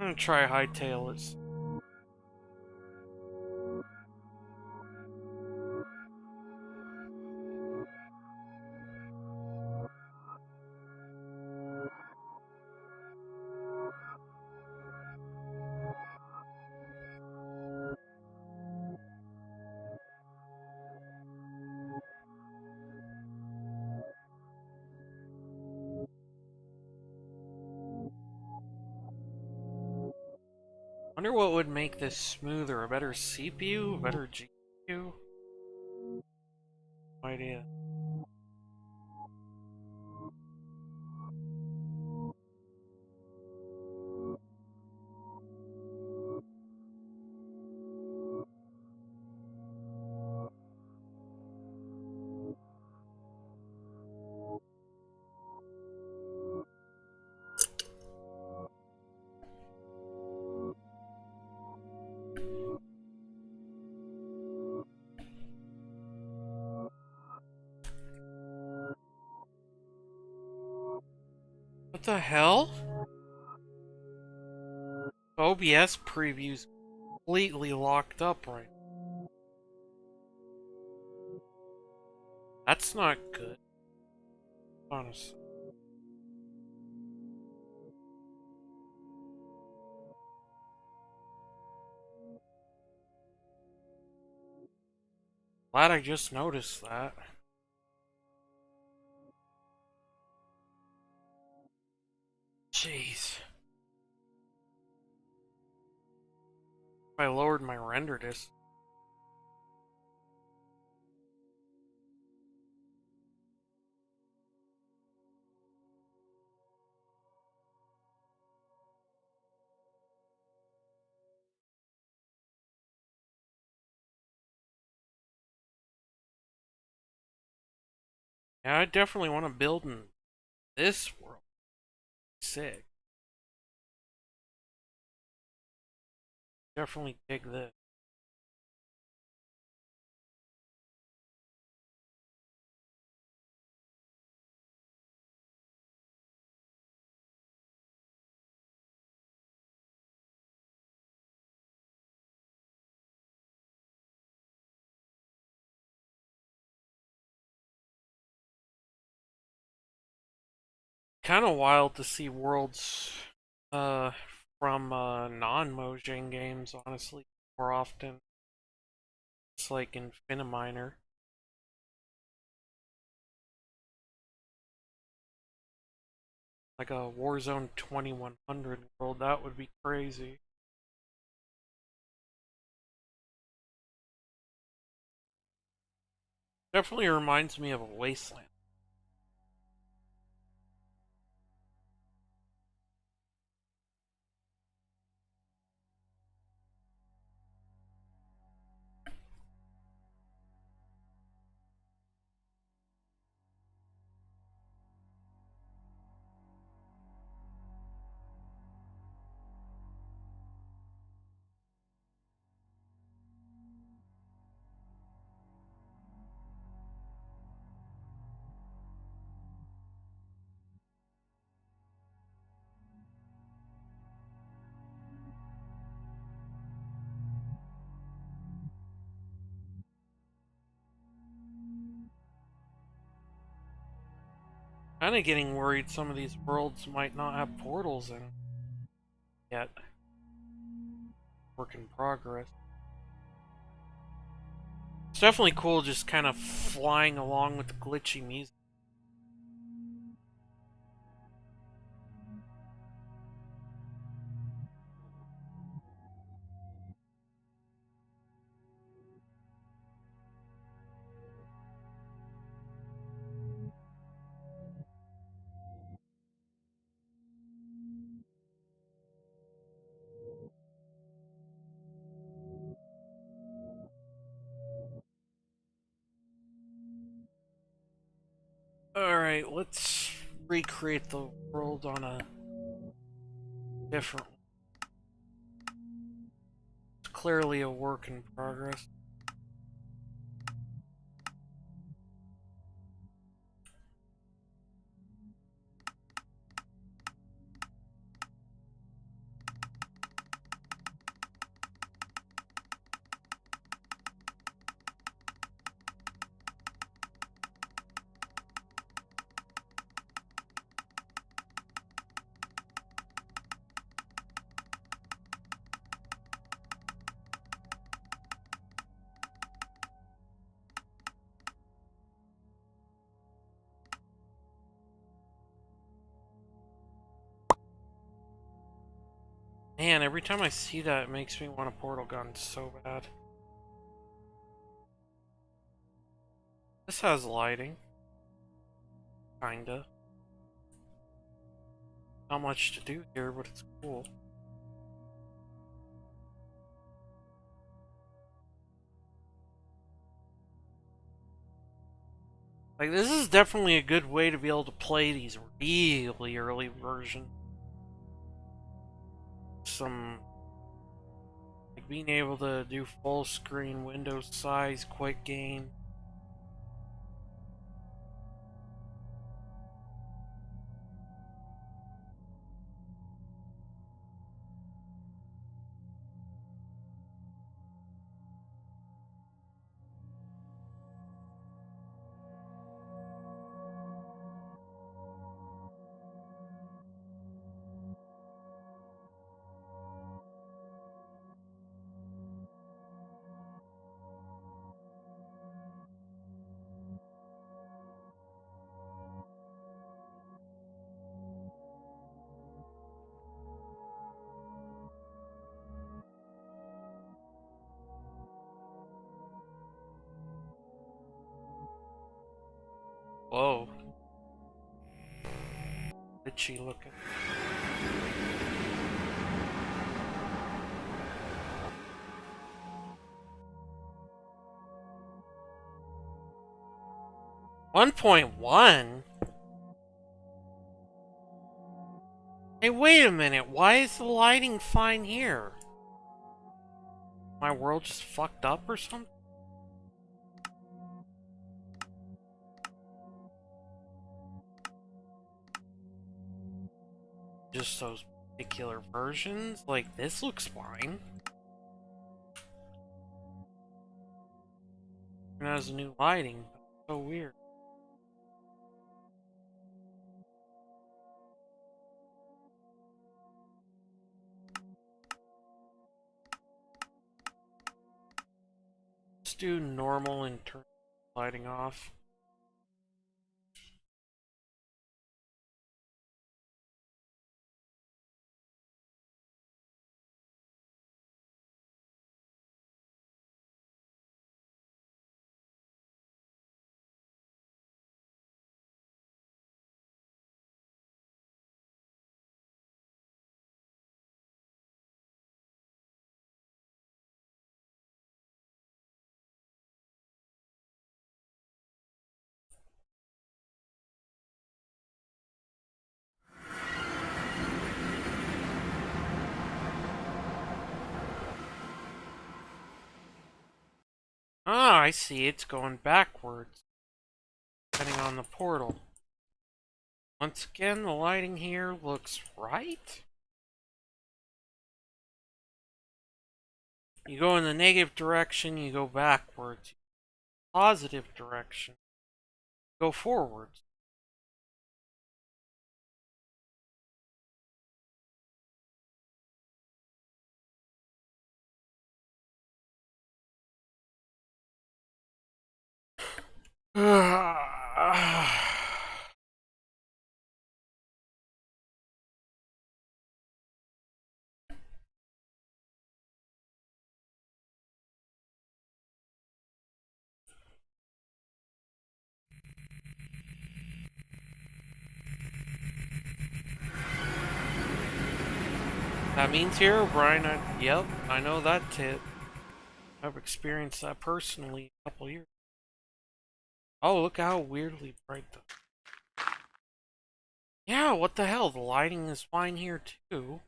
Speaker 1: gonna try hightail it. Wonder what would make this smoother? A better CPU? A better GPU? No idea. What the hell? OBS preview's completely locked up right now. That's not good. Honestly. Glad I just noticed that. Jeez. If I lowered my render distance. Yeah, I definitely want to build in this world. Sick. Definitely dig this. Kind of wild to see worlds uh, from non-Mojang games, honestly, more often. It's like Infiniminer. Like a Warzone 2100 world, that would be crazy. Definitely reminds me of a wasteland. Kinda getting worried some of these worlds might not have portals in yet. Work in progress. It's definitely cool just kind of flying along with the glitchy music. Alright, let's recreate the world on a different one. It's clearly a work in progress. Man, every time I see that, it makes me want a portal gun so bad. This has lighting. Kinda. Not much to do here, but it's cool. Like, this is definitely a good way to be able to play these really early versions. Some, like, being able to do full screen Windows size quick game. Whoa. Itchy looking. One 1.1? Hey, wait a minute. Why is the lighting fine here? My world just fucked up or something? Just those particular versions? Like, this looks fine. It has new lighting. That's so weird. Let's do normal and turn lighting off. Ah, I see. It's going backwards. Depending on the portal. Once again, the lighting here looks right. You go in the negative direction, you go backwards. Positive direction, go forwards. That means here, Brian. Yep, I know that tip. I've experienced that personally a couple years. Oh, look how weirdly bright the. Yeah, what the hell? The lighting is fine here too.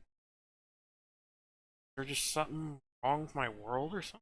Speaker 1: There's just something wrong with my world or something?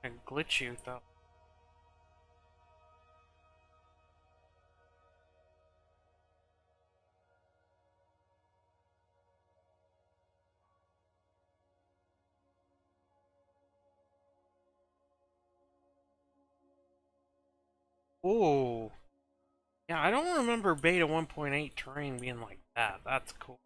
Speaker 1: And glitchy though. Ooh. Yeah, I don't remember beta 1.8 terrain being like that. That's cool.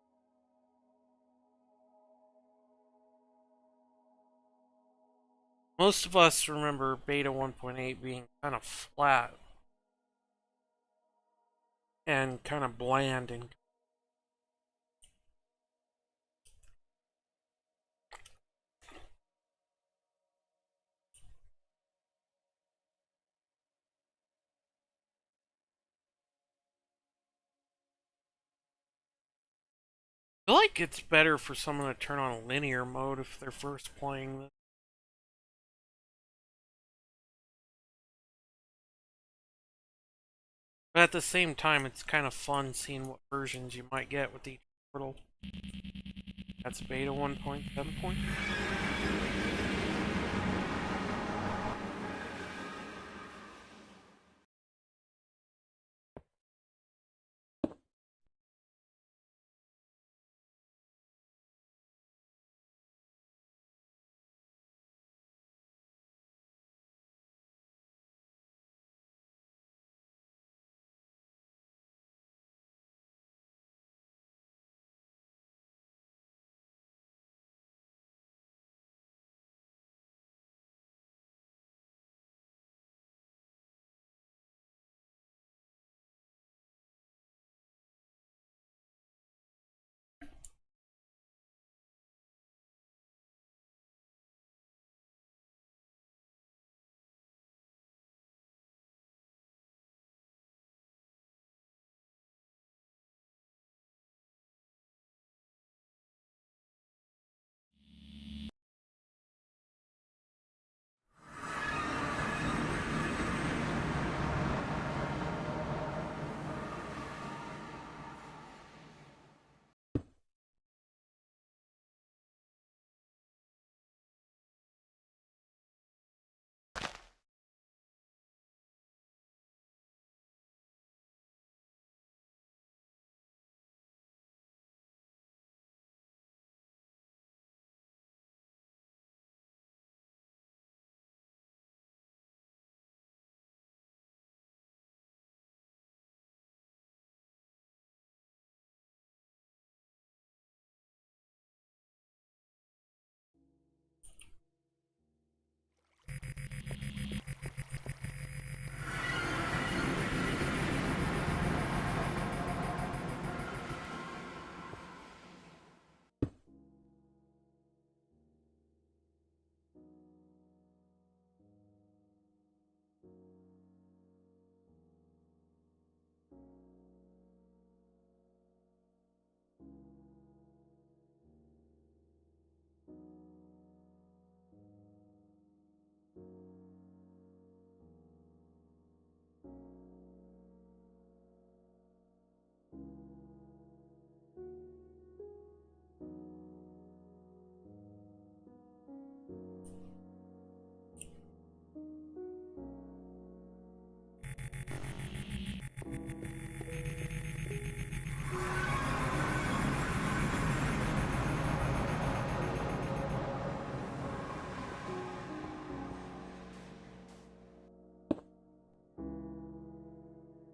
Speaker 1: Most of us remember beta 1.8 being kind of flat and kind of bland and I feel like it's better for someone to turn on linear mode if they're first playing this. But at the same time, it's kind of fun seeing what versions you might get with each portal. That's beta 1.7 point.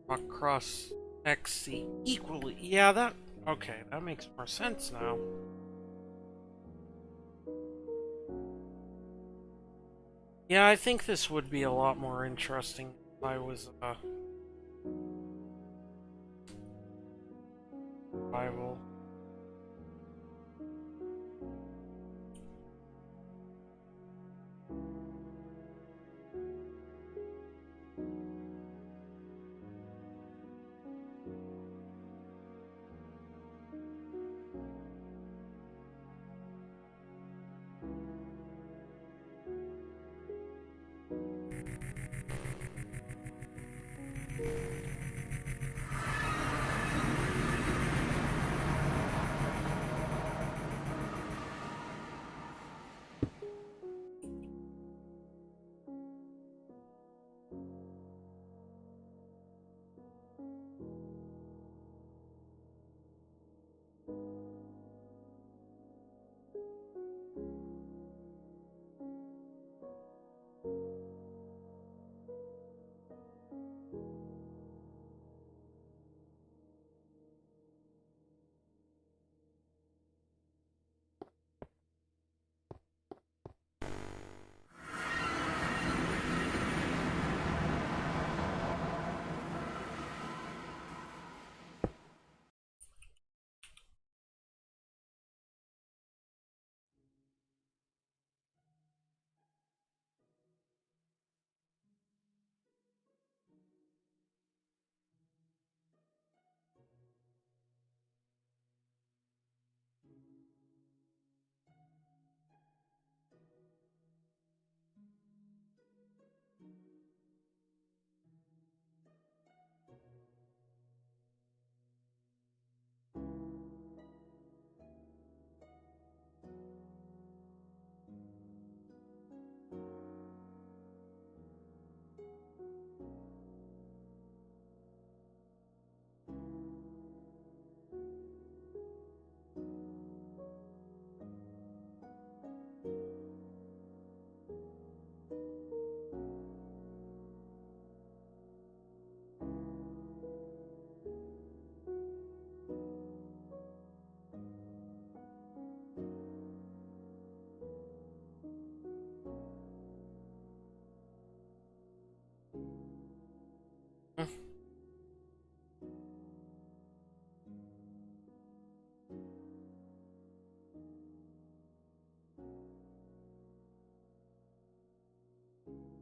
Speaker 1: Across XC equally. Yeah, that. Okay, that makes more sense now. Yeah, I think this would be a lot more interesting if I was rival.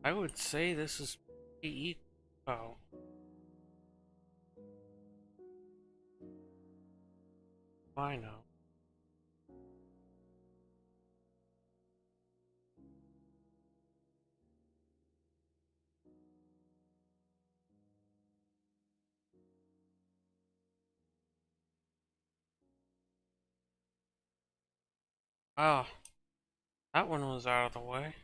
Speaker 1: I would say this is pretty equal. Oh. I know. Ah, that one was out of the way.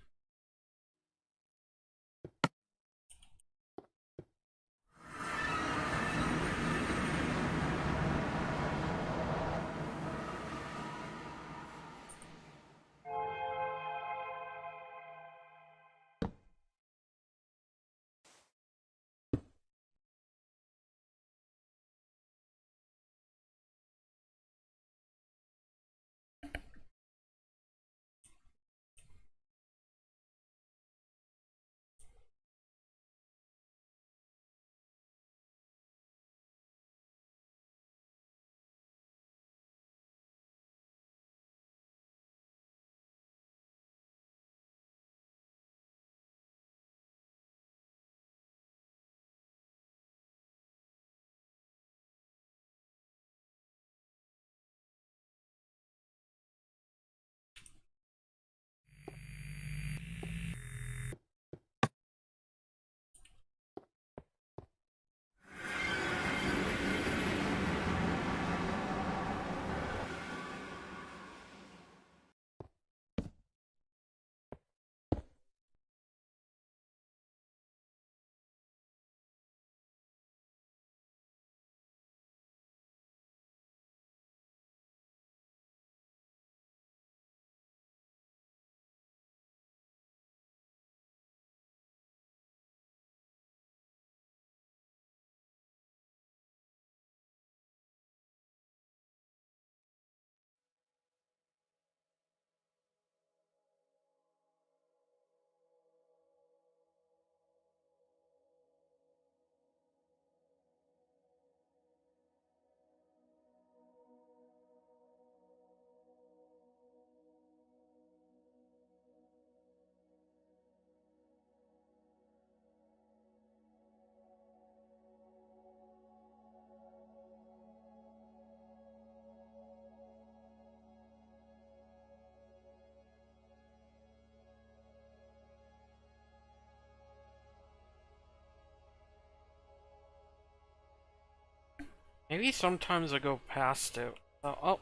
Speaker 1: Maybe sometimes I go past it. Oh,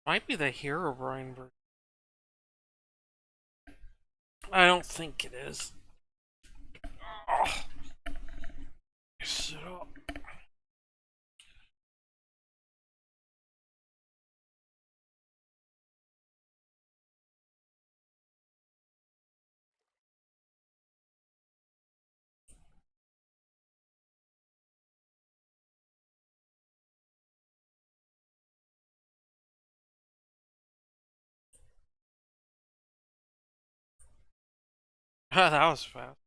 Speaker 1: might be the Hero Brian version. I don't think it is. Ugh. Mix it up. That was fast.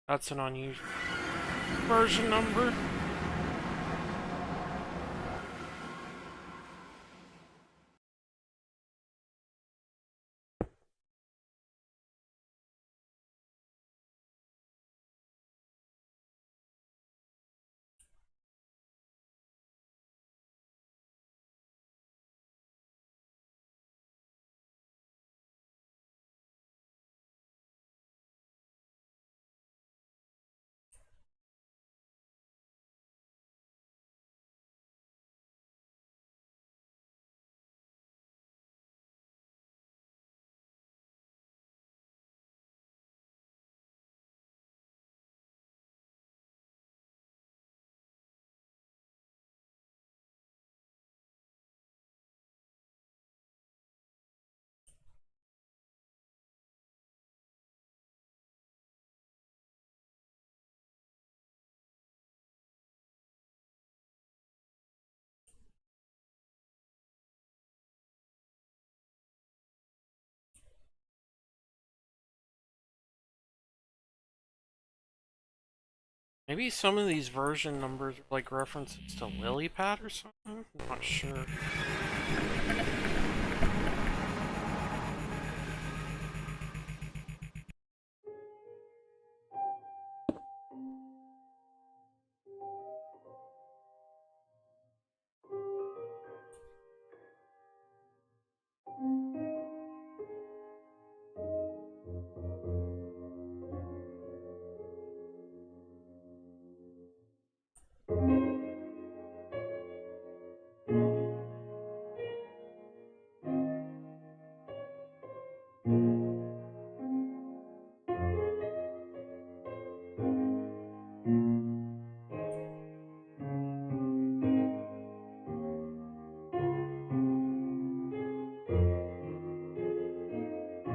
Speaker 1: That's an unusual version number. Maybe some of these version numbers are like references to lily pad or something? I'm not sure.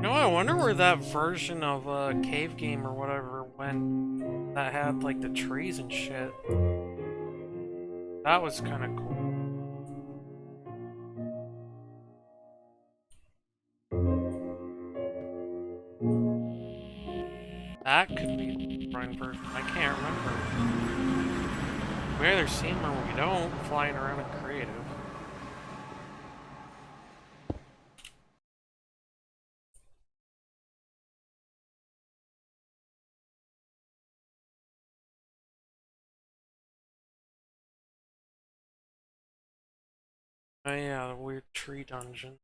Speaker 1: No, I wonder where that version of Cave Game or whatever went that had like the trees and shit. That was kind of cool. That could be the Rhine version. I can't remember. We either see them or we don't, flying around in creative. Oh yeah, the weird tree dungeon.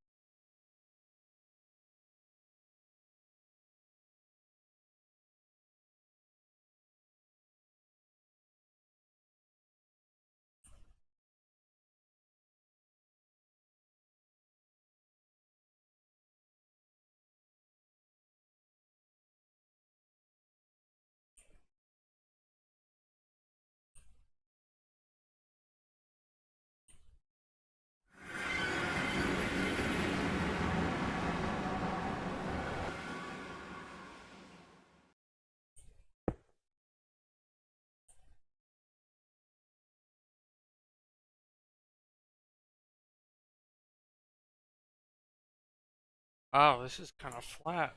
Speaker 1: Oh, this is kind of flat.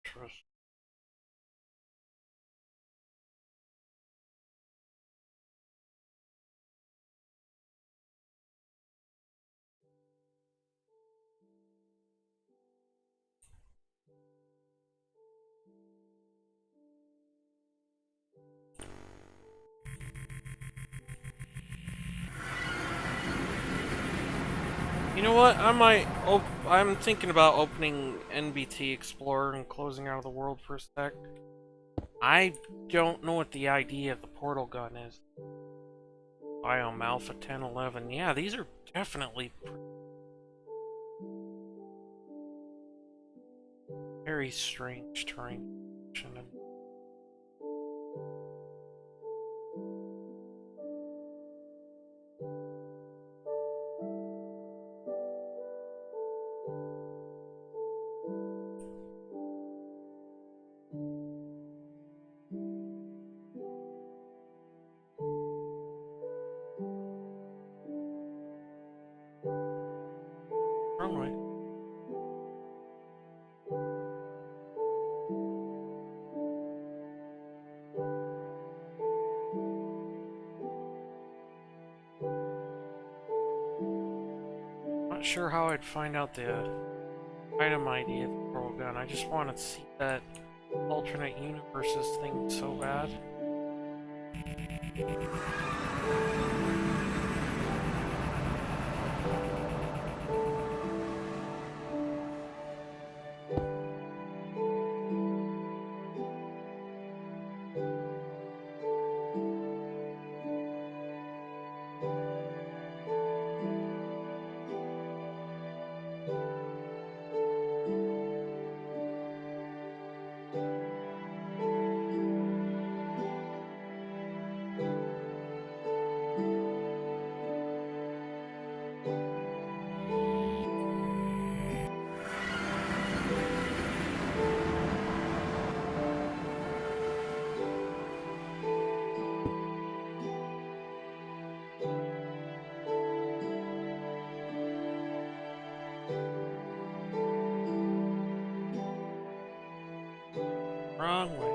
Speaker 1: Trust. You know what? I'm thinking about opening NBT Explorer and closing out of the world for a sec. I don't know what the idea of the portal gun is. Biome Alpha 1011. Yeah, these are definitely very strange terrain. Wrong way. Not sure how I'd find out the item ID of the portal gun. I just want to see that alternate universes thing so bad. Wrong way.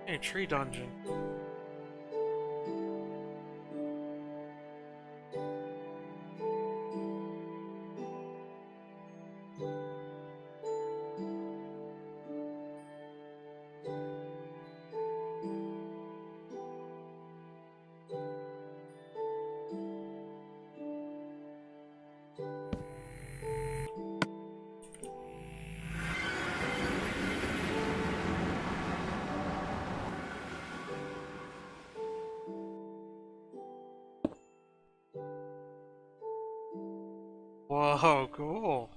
Speaker 1: Hey, tree dungeon. Oh, cool.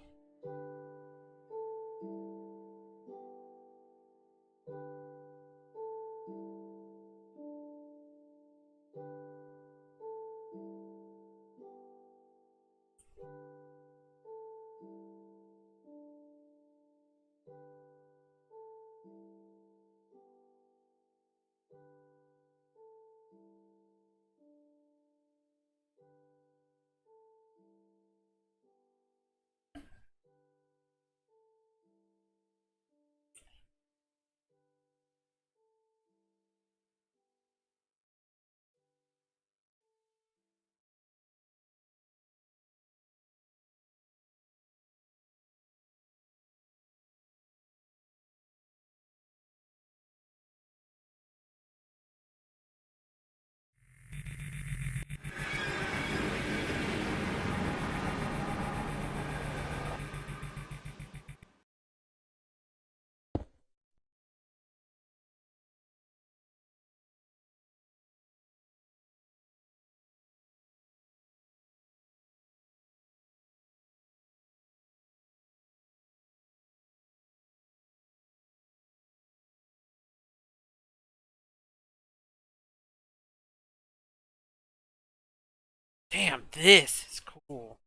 Speaker 1: Damn, this is cool.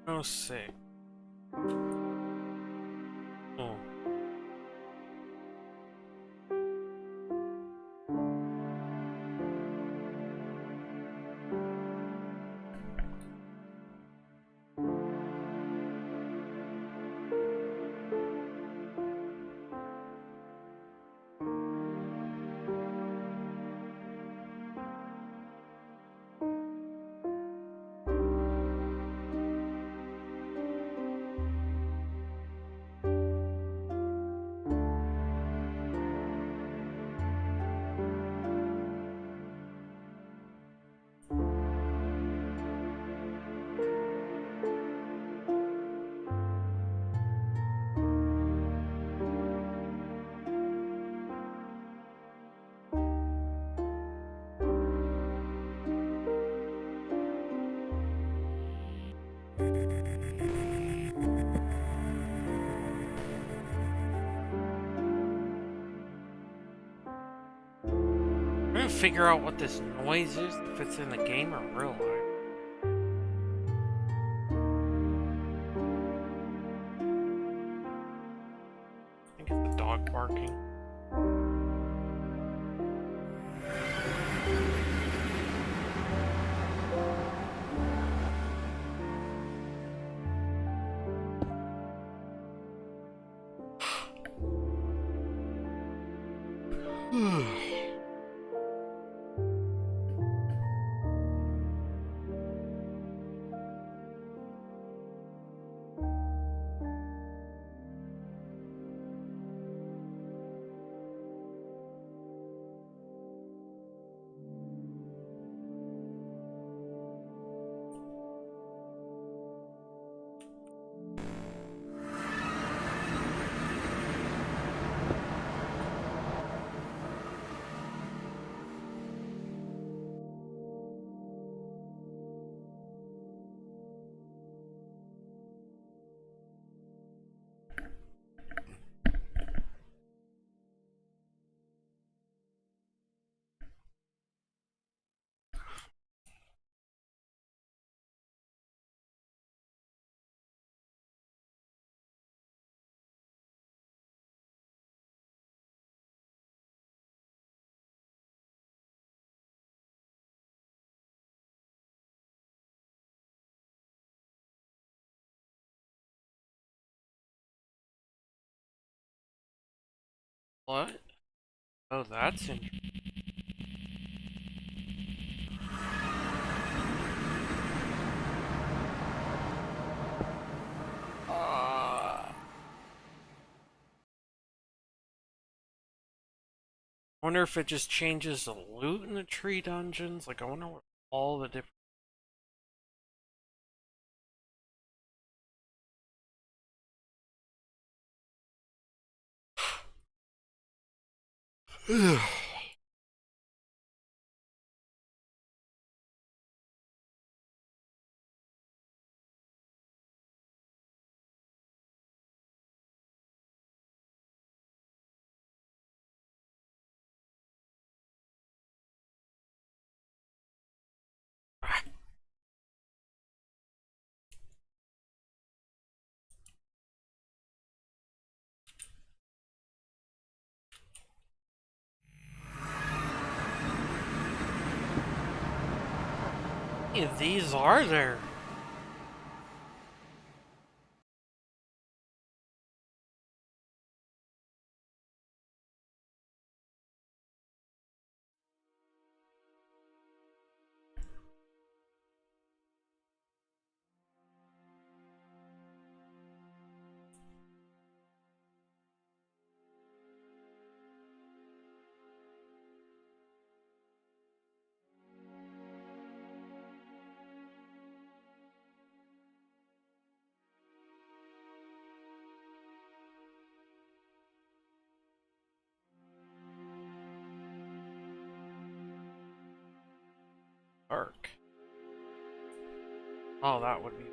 Speaker 1: Oh, sick. Oh. I'm trying to figure out what this noise is, if it's in the game or real life. I think it's the dog barking. What? Oh, that's interesting. Wonder if it just changes the loot in the tree dungeons. Like, I wonder what all the different. How many of these are there? Dark. Oh, that would be.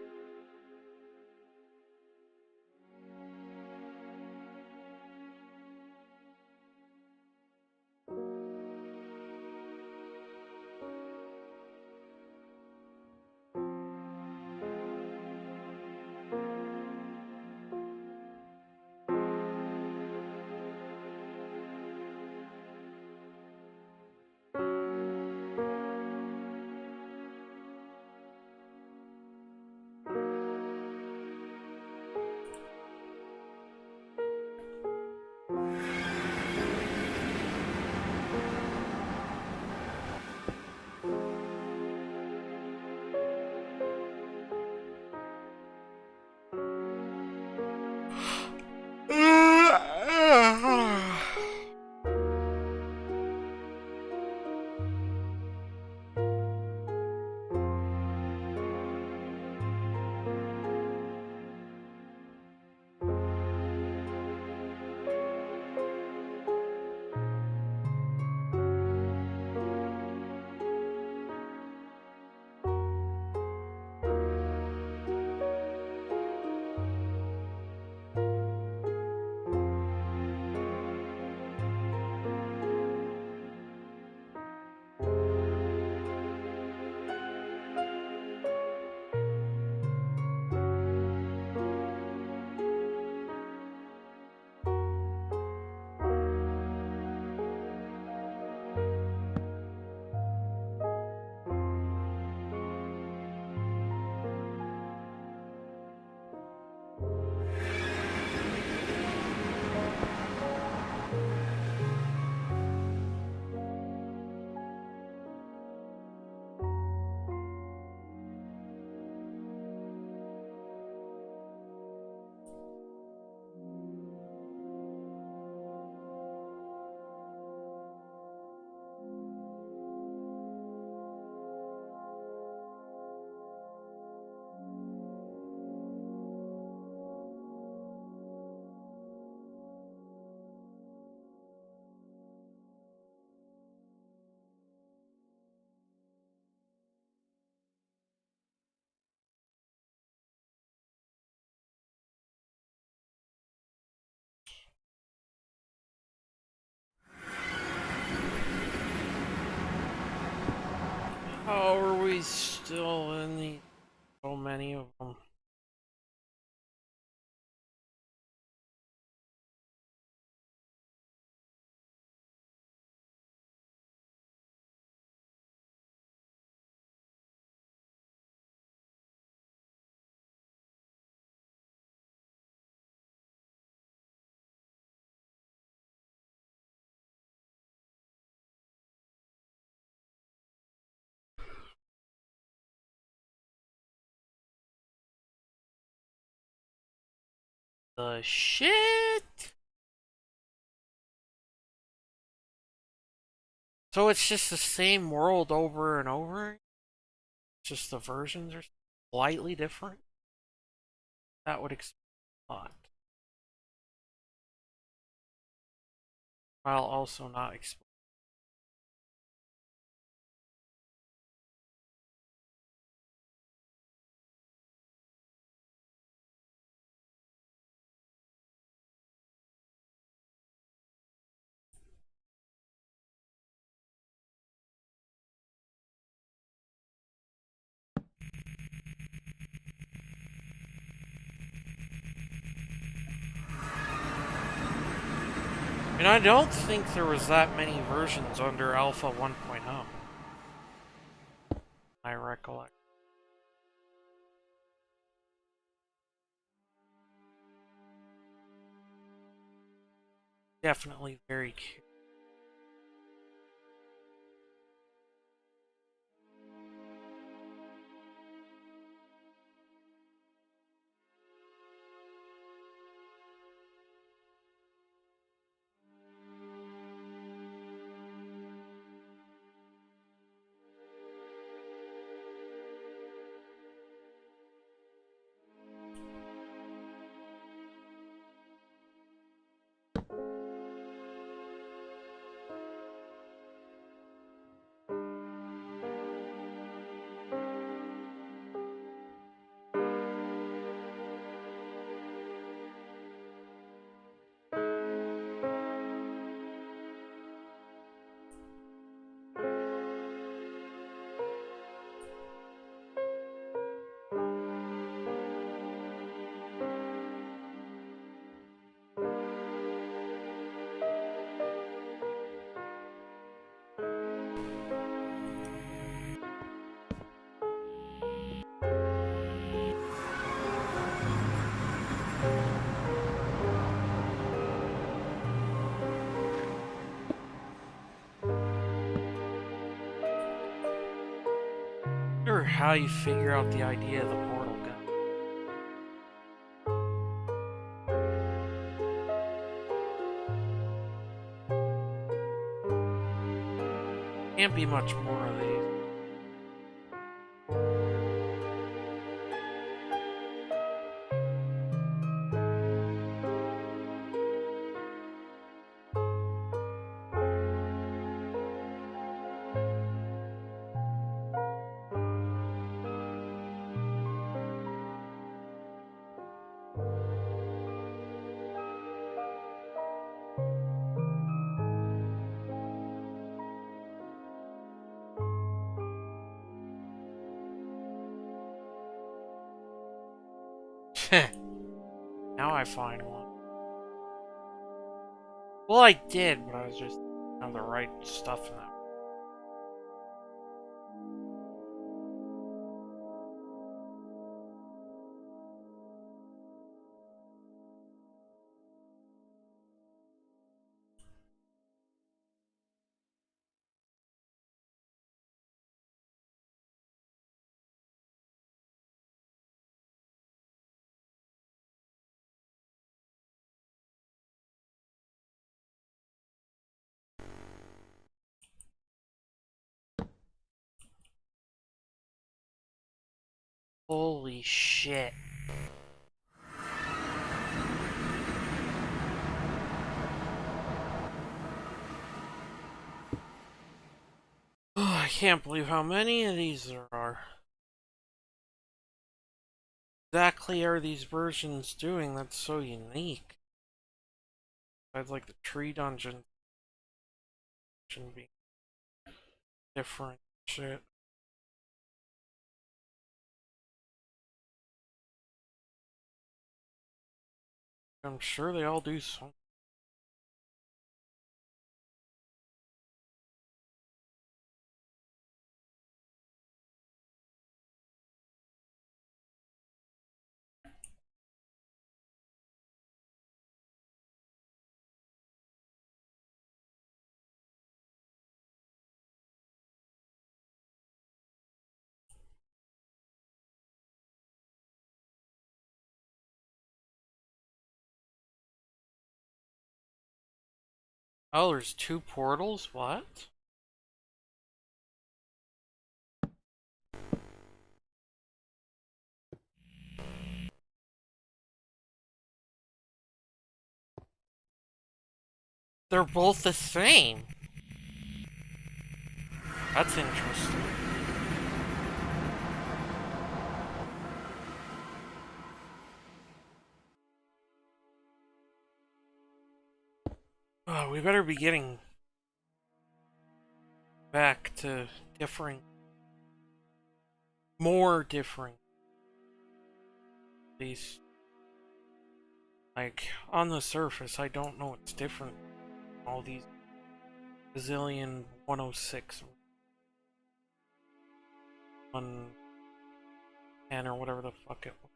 Speaker 1: How are we still in the so many of them? The shit? So it's just the same world over and over? Just the versions are slightly different? That would explain a lot. While also not explaining. And I don't think there was that many versions under Alpha 1.0. I recollect. Definitely very cute. Or how you figure out the idea of the portal gun. Can't be much more of these. Now I find one. Well, I did, but I was just have the right stuff in that. Holy shit. Oh, I can't believe how many of these there are. Exactly are these versions doing that's so unique? I'd like the tree dungeon should be different shit. I'm sure they all do something. Oh, there's two portals? What? They're both the same. That's interesting. Oh, we better be getting back to differing. More differing. These. Like, on the surface, I don't know what's different. All these gazillion 106 110 or whatever the fuck it was.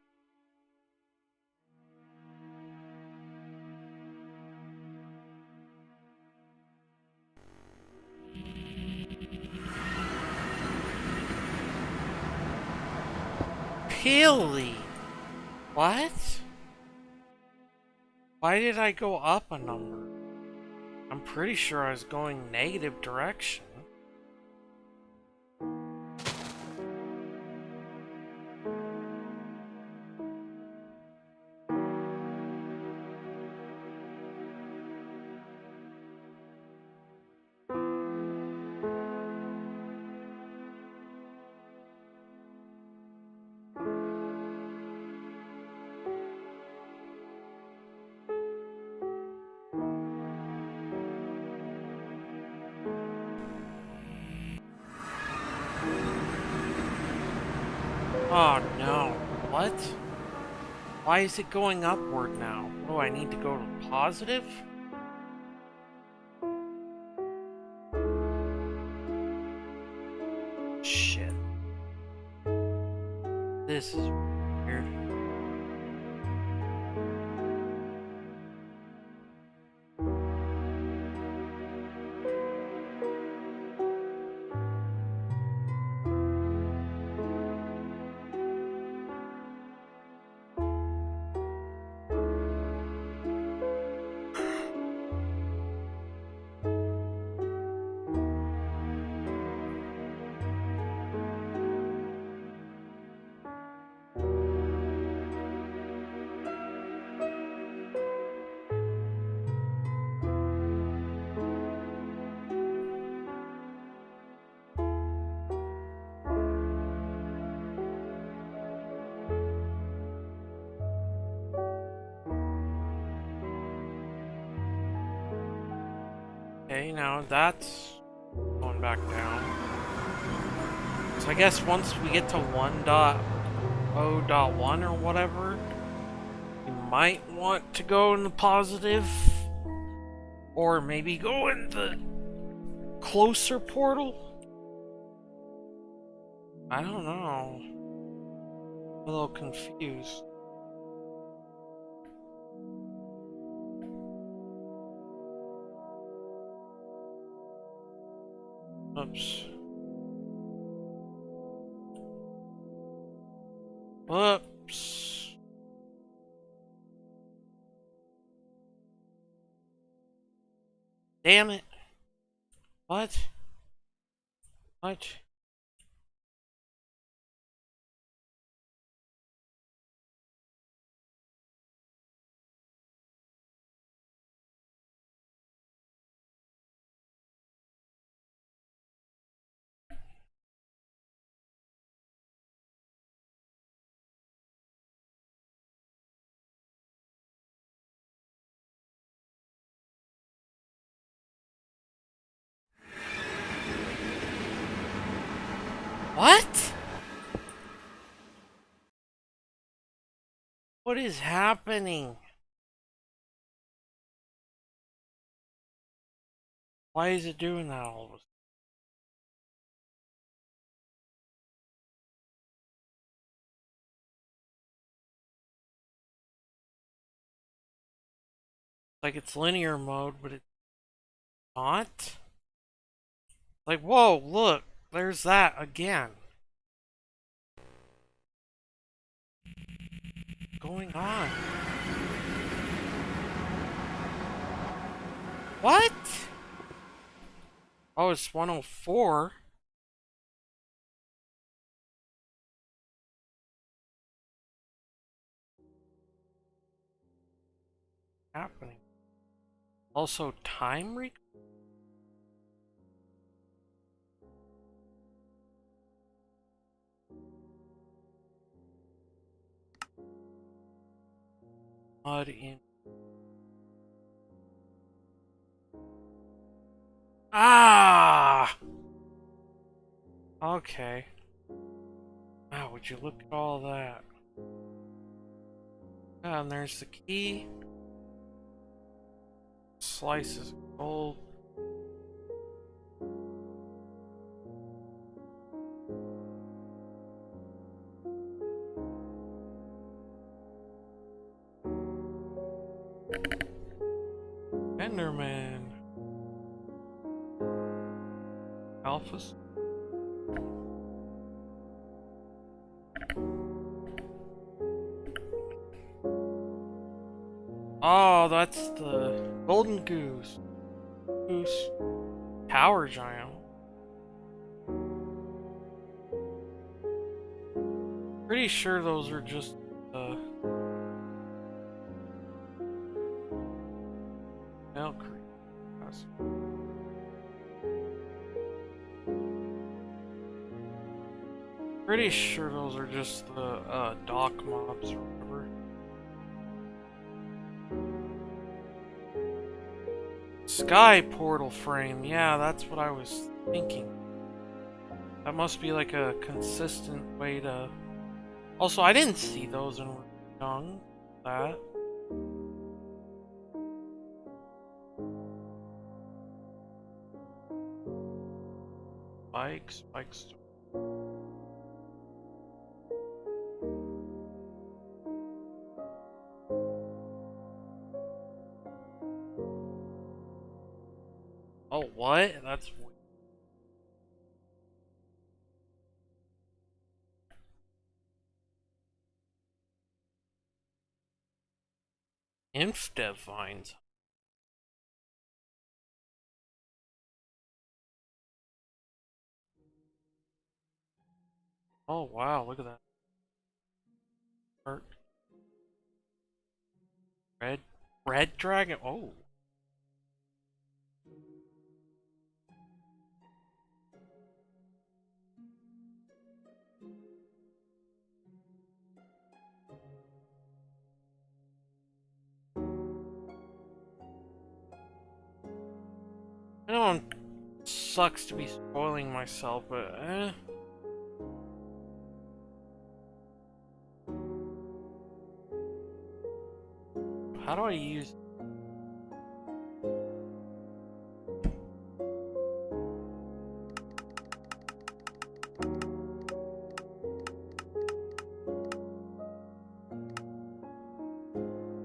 Speaker 1: Really? What? Why did I go up a number? I'm pretty sure I was going negative direction. Oh no. What? Why is it going upward now? Oh, I need to go to positive? Shit. This is weird. Okay, now that's going back down. So I guess once we get to 1.0.1 or whatever, you might want to go in the positive, or maybe go in the closer portal? I don't know. I'm a little confused. Oops. Whoops. Damn it. What? What? What? What is happening? Why is it doing that all of a sudden? Like it's linear mode, but it's not? Like, whoa, look, there's that again. What's going on? What? Oh, it's 104. Happening. Also, time rec. Mud in. Ah! Okay. Wow, would you look at all that? Ah, and there's the key. Slices of gold. Enderman. Alphas. Oh, that's the golden goose. Goose. Tower giant. Pretty sure those are just milk. Pretty sure those are just the dock mobs or whatever. Sky portal frame, yeah, that's what I was thinking. That must be like a consistent way to... Also, I didn't see those when we were young. That. Spikes. Oh, what? That's... Inf dev vines. Oh, wow, look at that. Art. Red dragon? Oh. I know it sucks to be spoiling myself, but how do I use...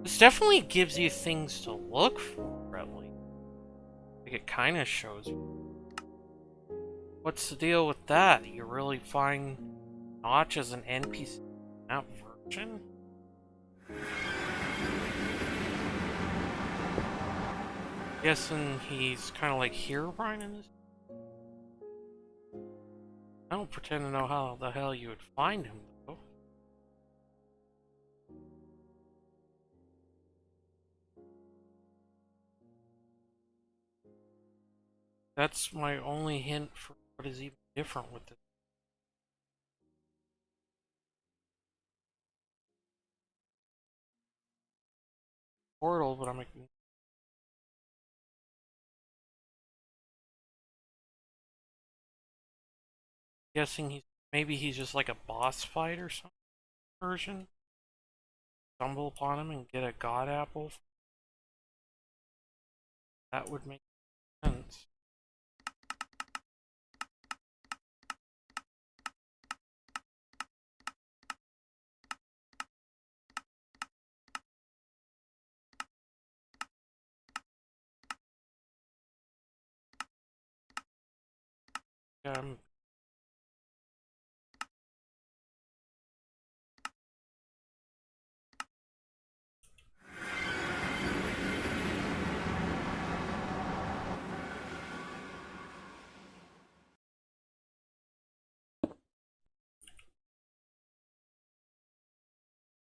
Speaker 1: This definitely gives you things to look for, at least. Like, it kind of shows you. What's the deal with that? You really find Notch as an NPC in that version? Guessing he's kind of like Herobrine in this? I don't pretend to know how the hell you would find him, though. That's my only hint for what is even different with this portal, but I'm guessing maybe he's just like a boss fight or some version. Stumble upon him and get a god apple. That would make sense. Um,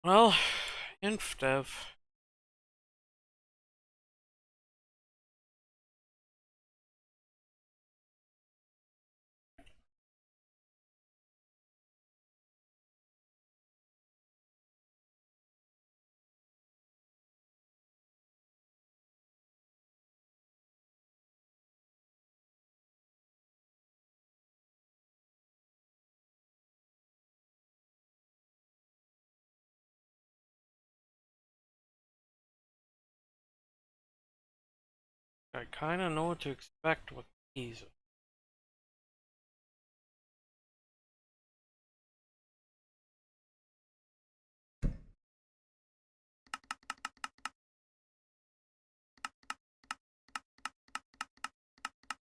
Speaker 1: well, infdev. I kind of know what to expect with these.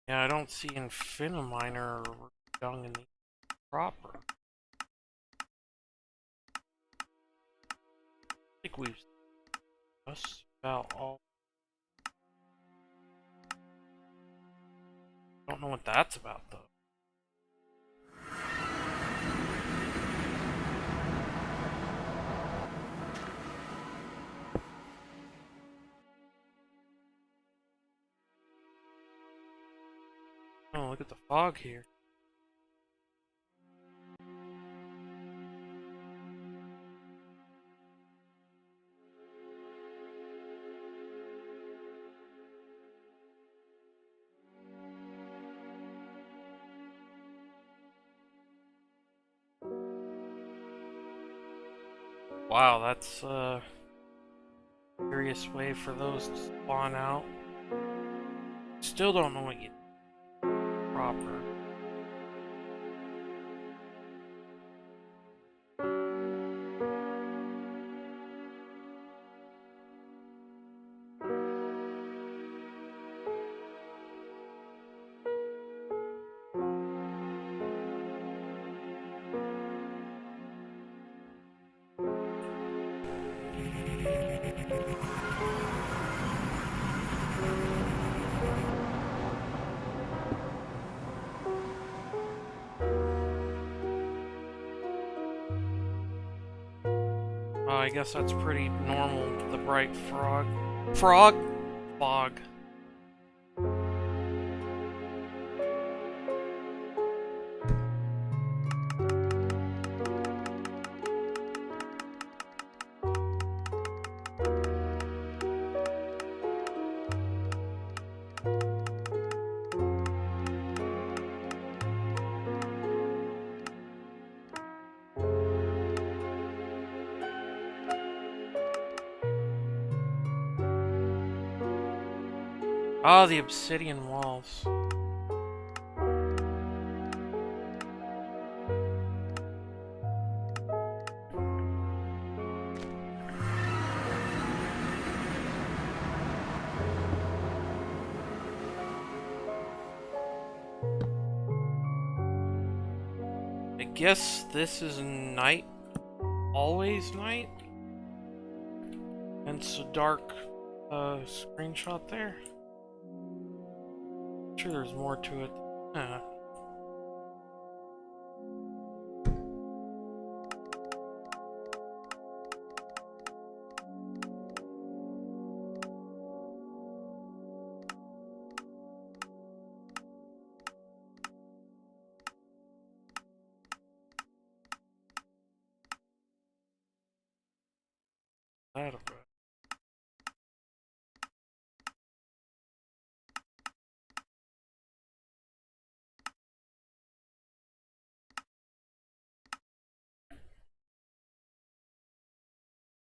Speaker 1: Yeah, I don't see Infiniminer or Young and proper. I think we've just about all. Don't know what that's about though. Oh, look at the fog here. Wow, that's a curious way for those to spawn out. Still don't know what you proper. I guess that's pretty normal, the bright frog. Frog? Fog. Ah, the obsidian walls. I guess this is night. Always night? Hence a dark screenshot there. I'm sure there's more to it. That about.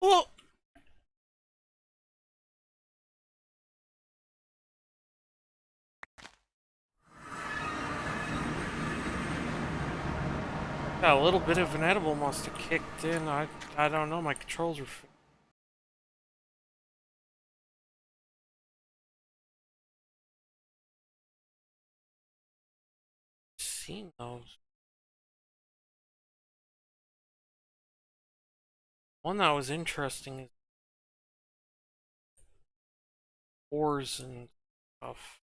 Speaker 1: Oh! Yeah, a little bit of an edible must have kicked in. I don't know. My controls are. seen those. One that was interesting is ores and stuff.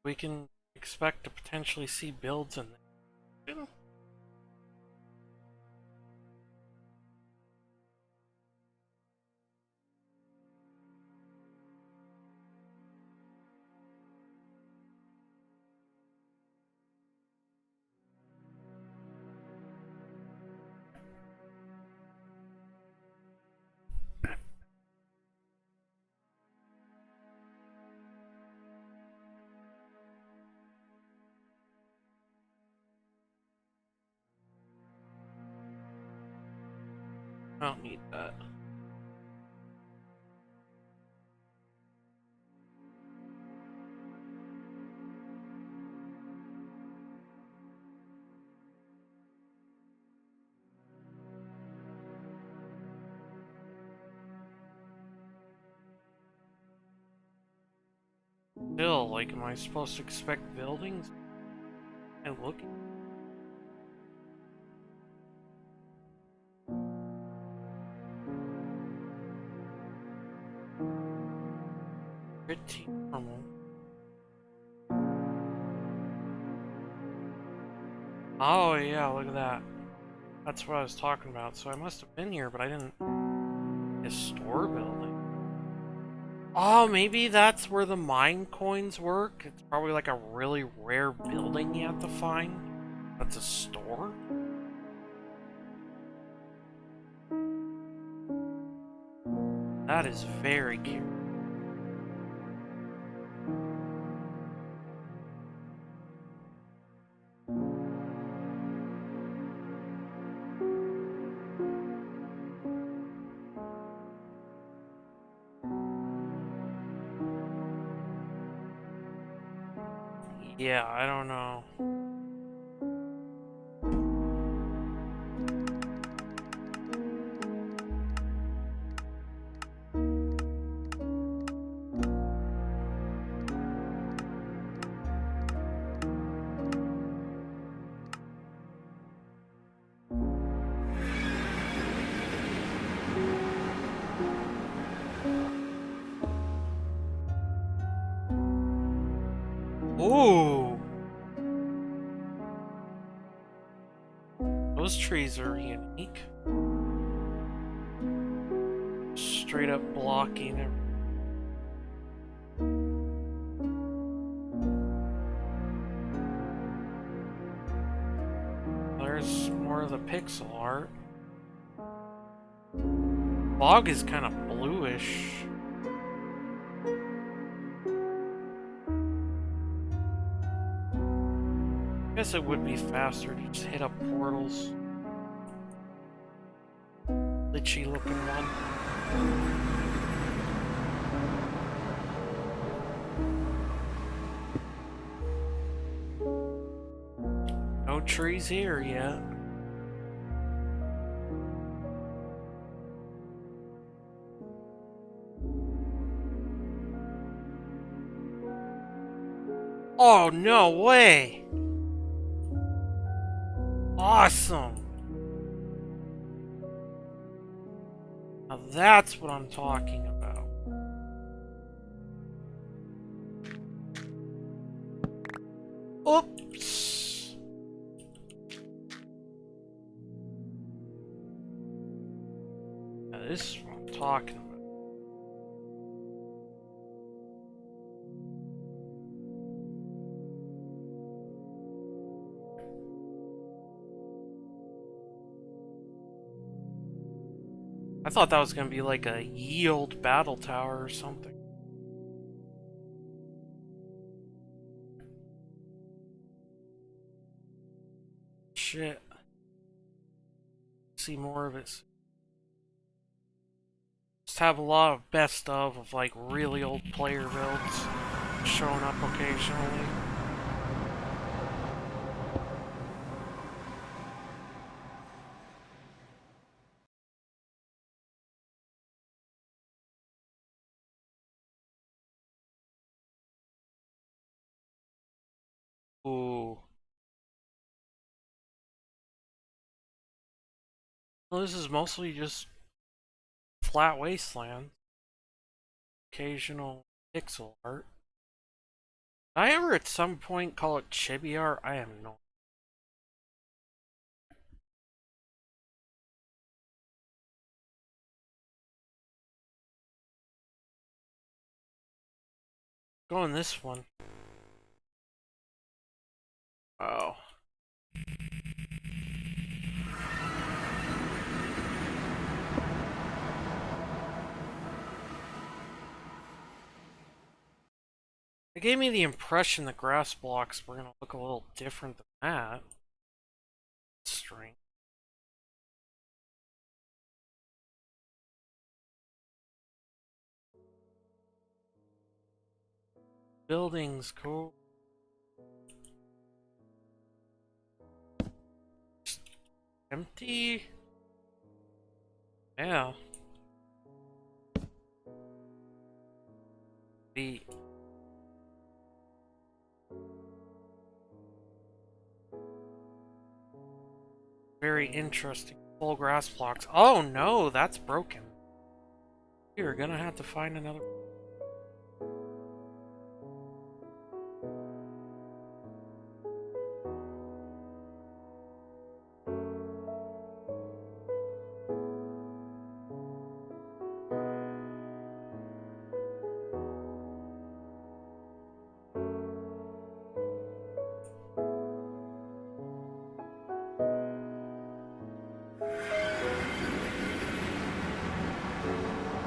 Speaker 1: We can expect to potentially see builds in there. I don't need that. Still, like, am I supposed to expect buildings? I look. Pretty normal. Oh yeah, look at that. That's what I was talking about. So I must have been here, but I didn't. A store building. Oh, maybe that's where the mine coins work. It's probably like a really rare building you have to find. That's a store? That is very cute. Yeah, I don't know. Ooh! Those trees are unique. Straight up blocking everything. There's more of the pixel art. Fog is kind of bluish. I guess it would be faster to just hit up portals. Glitchy looking one. No trees here yet. Oh, no way! Awesome! Now that's what I'm talking about. Oops! Now this is what I'm talking about. I thought that was gonna be like a yield battle tower or something. Shit. See more of it. Just have a lot of best of like really old player builds showing up occasionally. Ooh. Well, this is mostly just flat wasteland. Occasional pixel art. Did I ever at some point call it chibi art? I have no. Go on this one. Oh. It gave me the impression that grass blocks were gonna look a little different than that. String. Buildings, cool. Just empty. Yeah. The very interesting full grass blocks. Oh no, that's broken. You're gonna have to find another.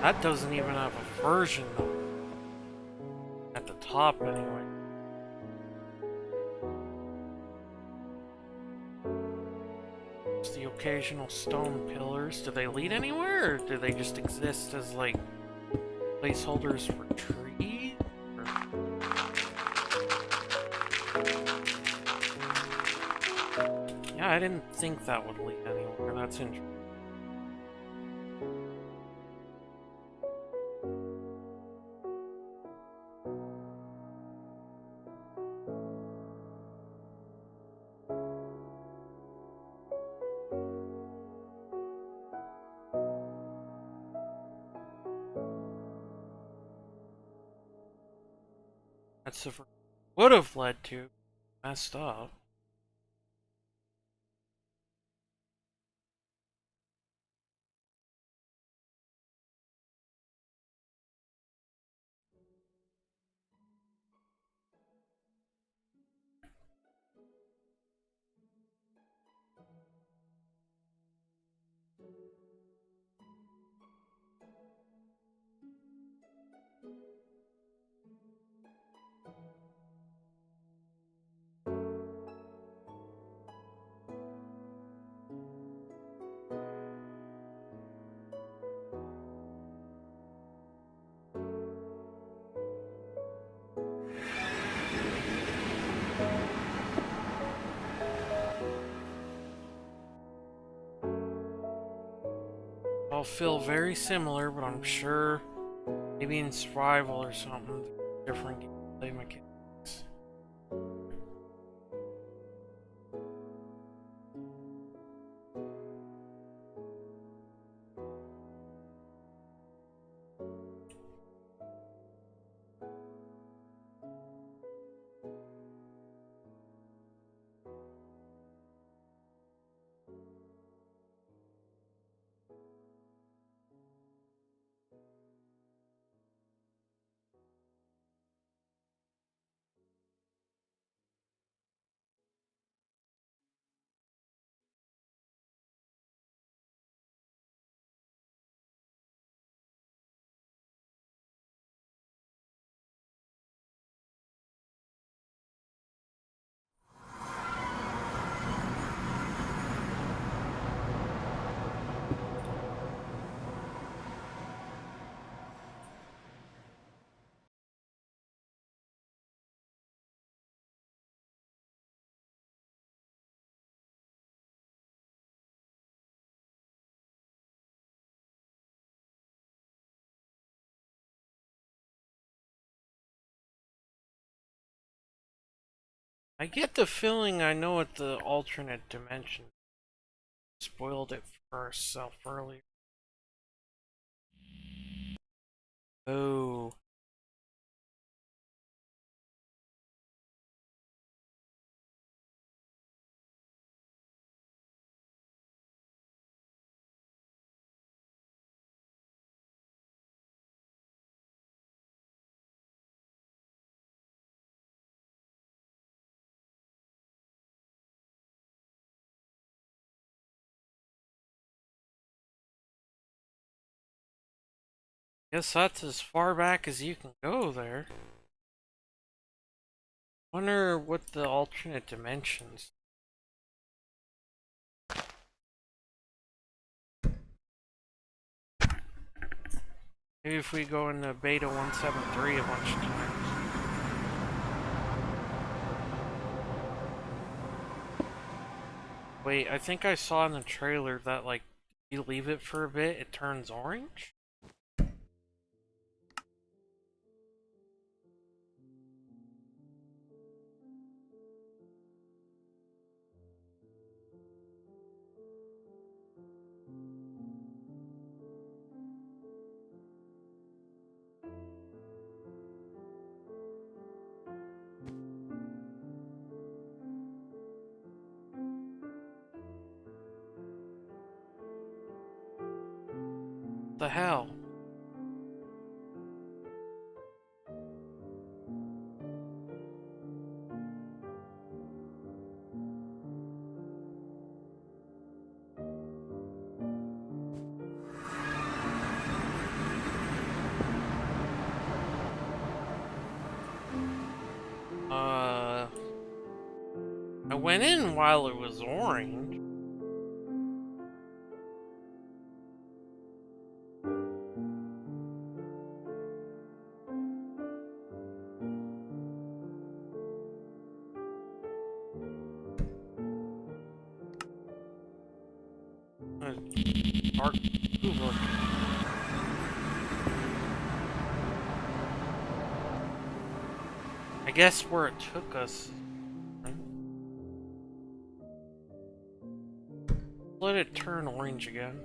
Speaker 1: That doesn't even have a version at the top anyway. Just the occasional stone pillars. Do they lead anywhere, or do they just exist as like placeholders for trees? Or... Yeah, I didn't think that would lead anywhere. That's interesting. That's the would have led to. Messed up. All feel very similar, but I'm sure maybe in survival or something, different gameplay mechanics. I get the feeling I know what the alternate dimension. Spoiled it for herself earlier. Oh. Guess that's as far back as you can go there. Wonder what the alternate dimensions. Maybe if we go into beta 173 a bunch of times. Wait, I think I saw in the trailer that, like, you leave it for a bit, it turns orange? The hell? I went in while it was orange. Dark Hoover. I guess where it took us. Let it turn orange again.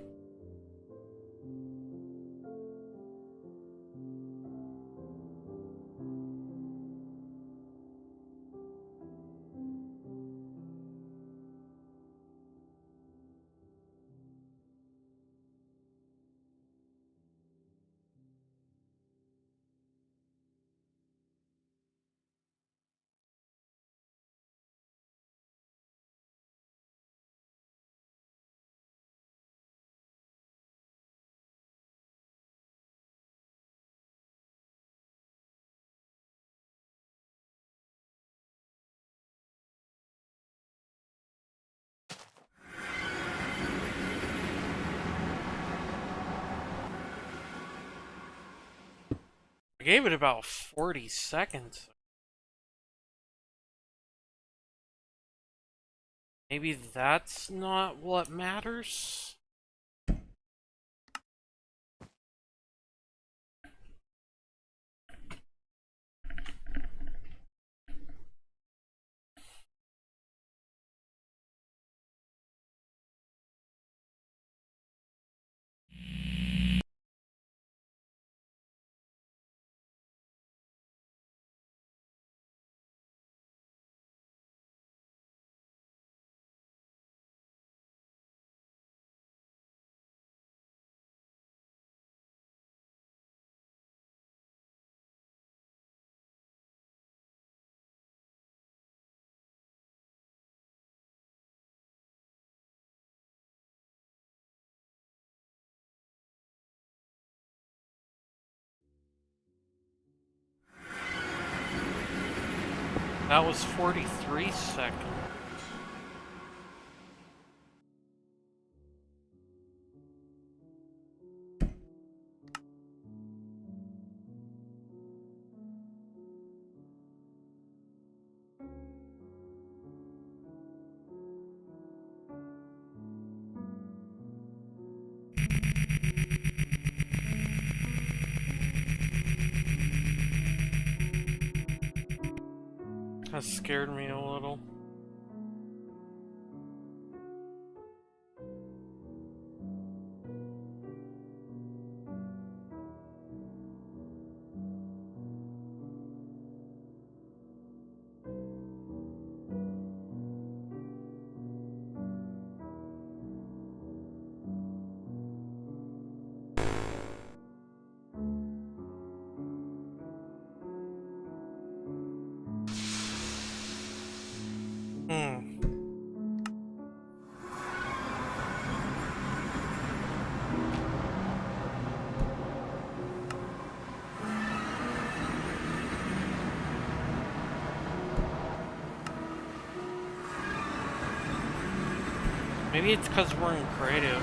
Speaker 1: I gave it about 40 seconds. Maybe that's not what matters? That was 43 seconds. That scared me a little. Maybe it's because we're in creative.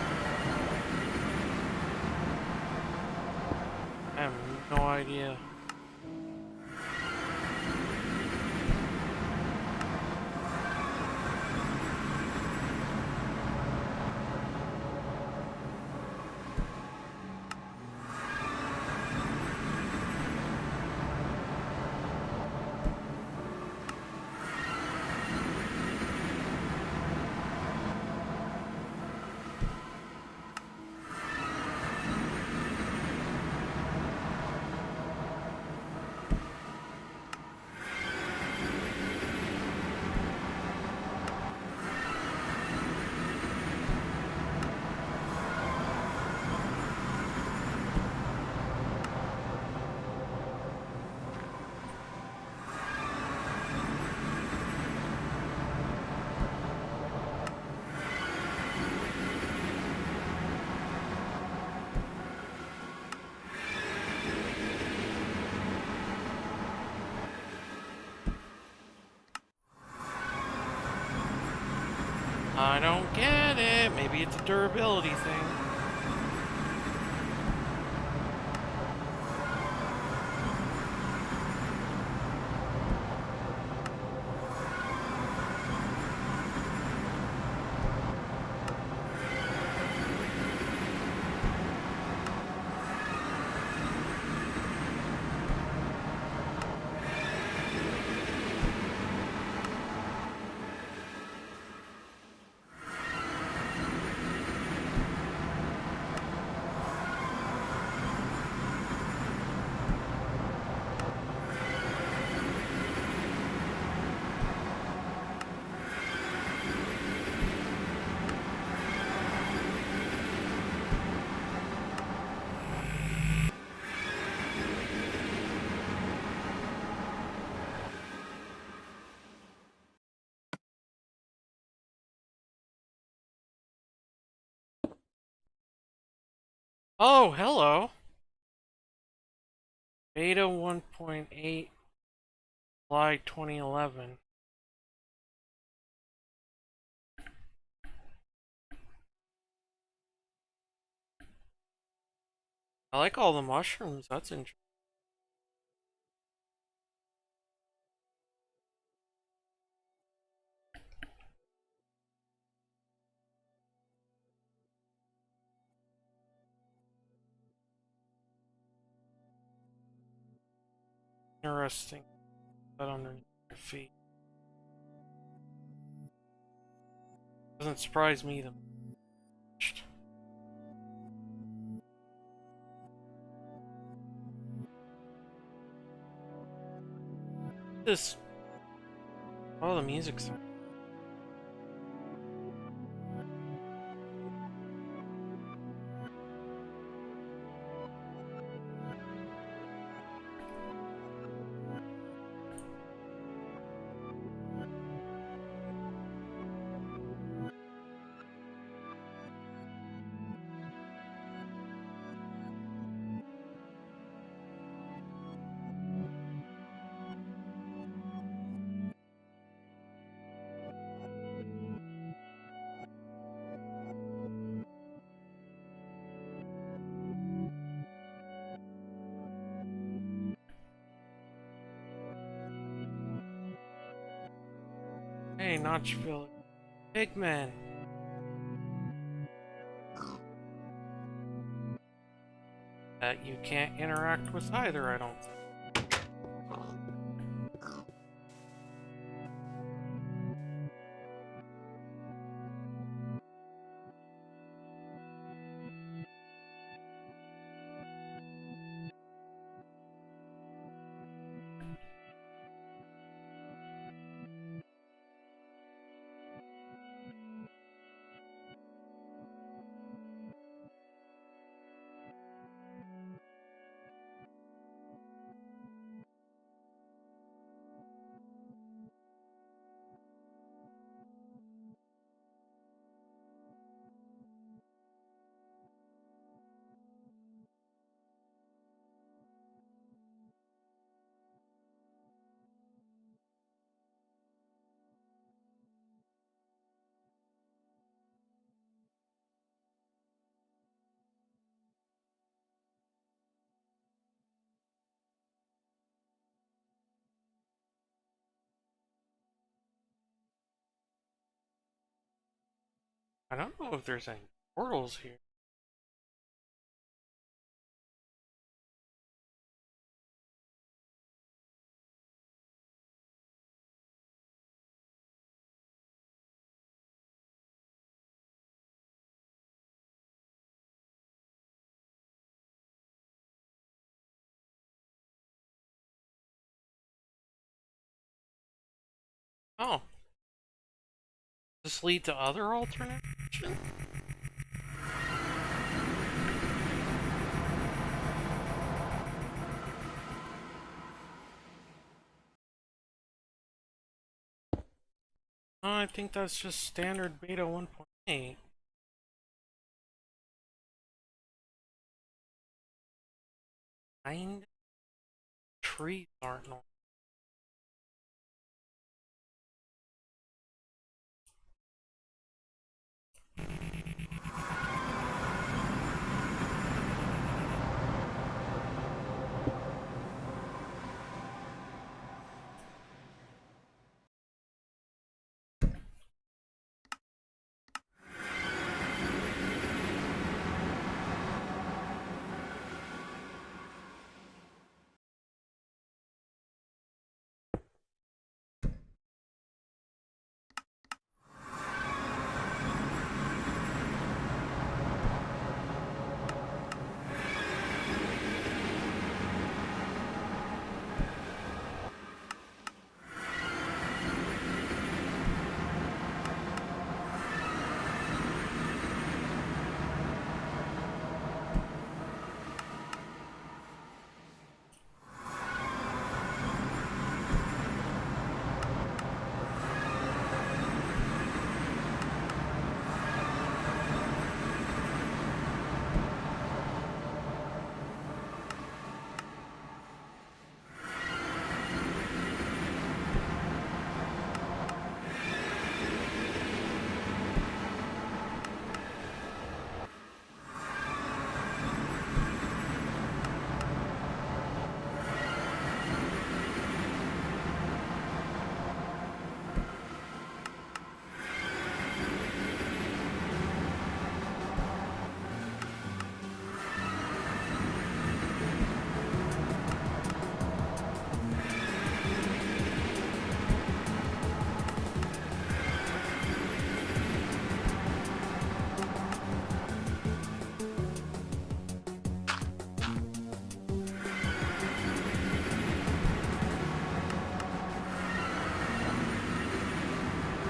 Speaker 1: I have no idea. I don't get it. Maybe it's a durability thing. Oh, hello. Beta 1.8, July 2011. I like all the mushrooms. That's interesting. That underneath your feet doesn't surprise me the most. This. Oh, the music's. Hey, Notchville. Pigman. That you can't interact with either, I don't think. I don't know if there's any portals here. Oh. Does this lead to other alternate options? Oh, I think that's just standard beta 1.8. Nine trees aren't normal.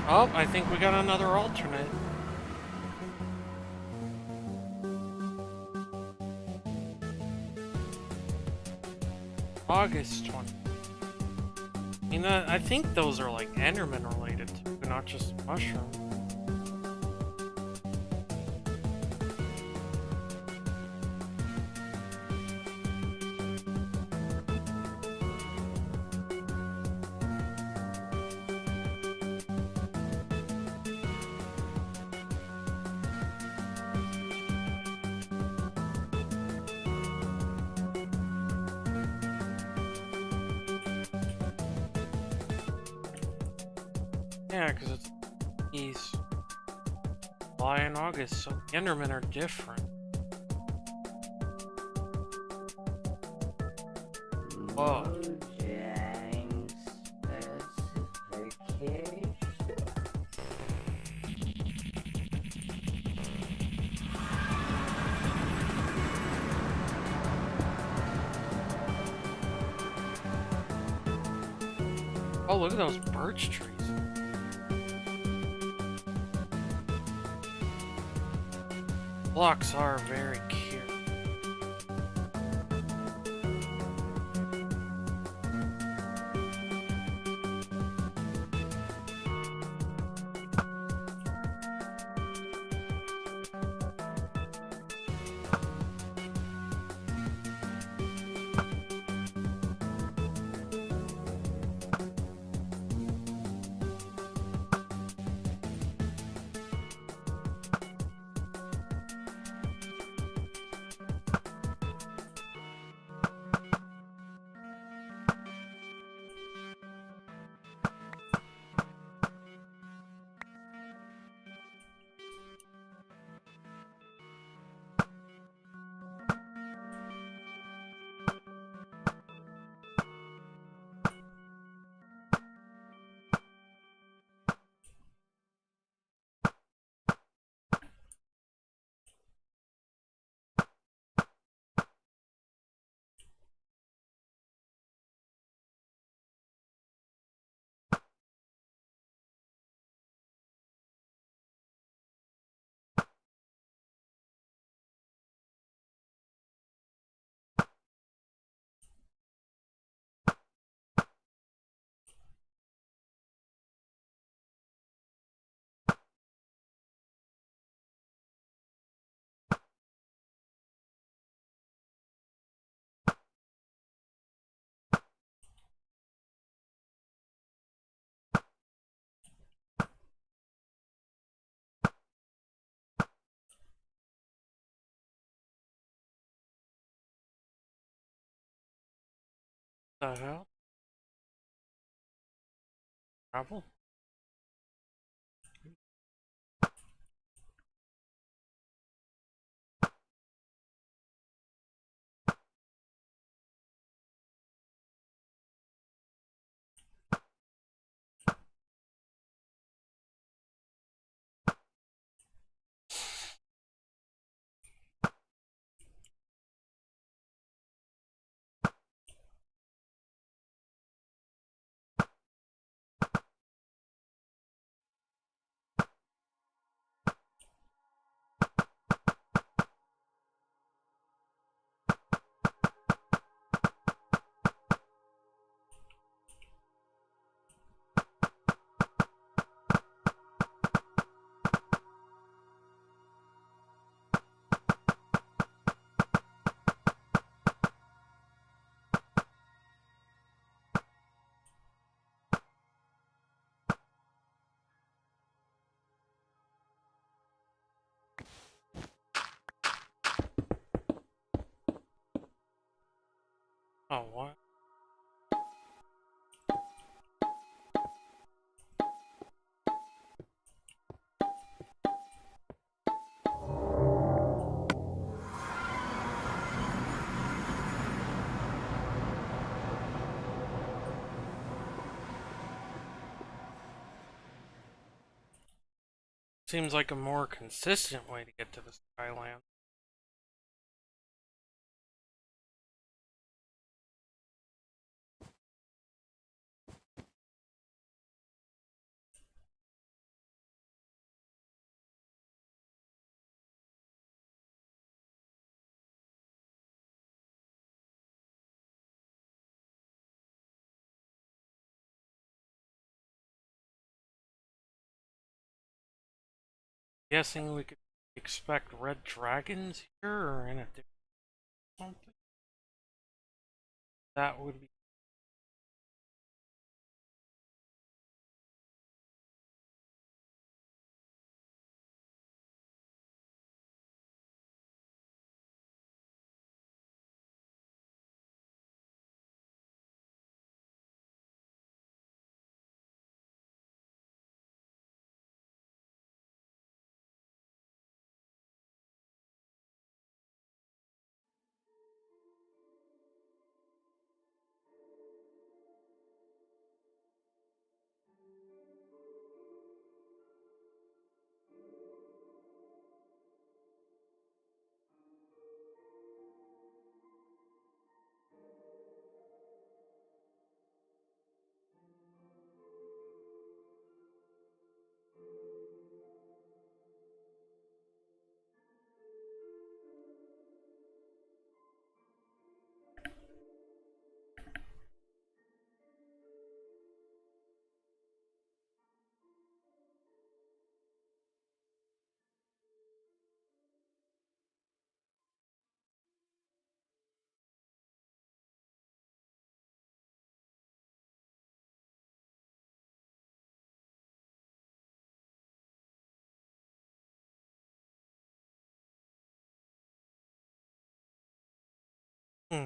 Speaker 1: Oh, I think we got another alternate. August 20. I mean, I think those are like Enderman related too, not just mushroom. Yeah, because it's East, July, and August, so the Endermen are different. Whoa. Oh, look at those birch trees. Blocks are very cute. The hell? Trouble? Oh, what? Seems like a more consistent way to get to the Skyland. Guessing we could expect red dragons here or in a different something? That would be.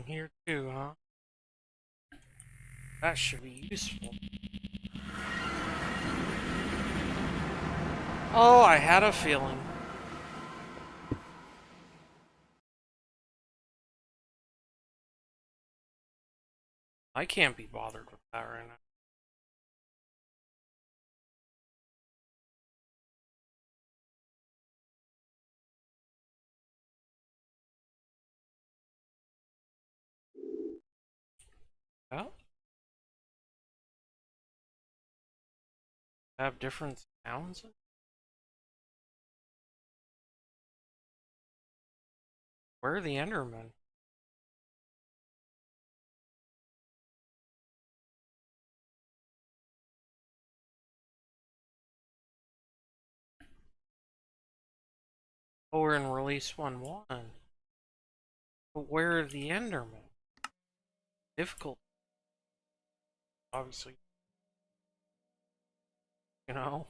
Speaker 1: Here too, huh? That should be useful. Oh, I had a feeling. I can't be bothered with that right now. Oh, have different sounds? Where are the Endermen? Oh, we're in release 1.1. But where are the Endermen? Difficult, obviously. You know?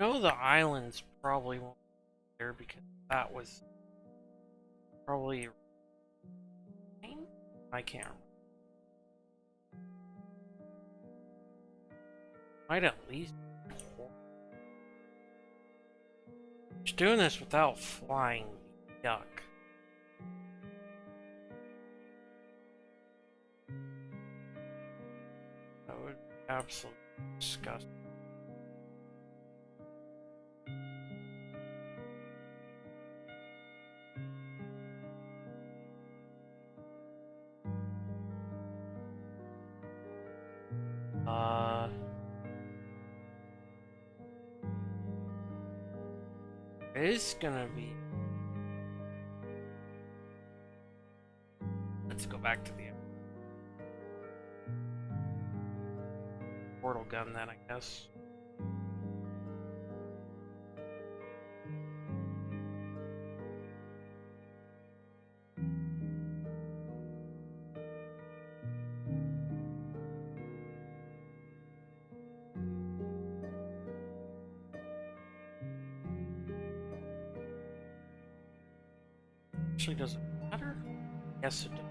Speaker 1: know the islands probably won't be there because that was probably. I can't remember. Might at least. Just doing this without flying. Yuck. That would be absolutely disgusting. It's gonna be. Let's go back to the portal gun then, I guess. Actually, does it matter? Yes, it does.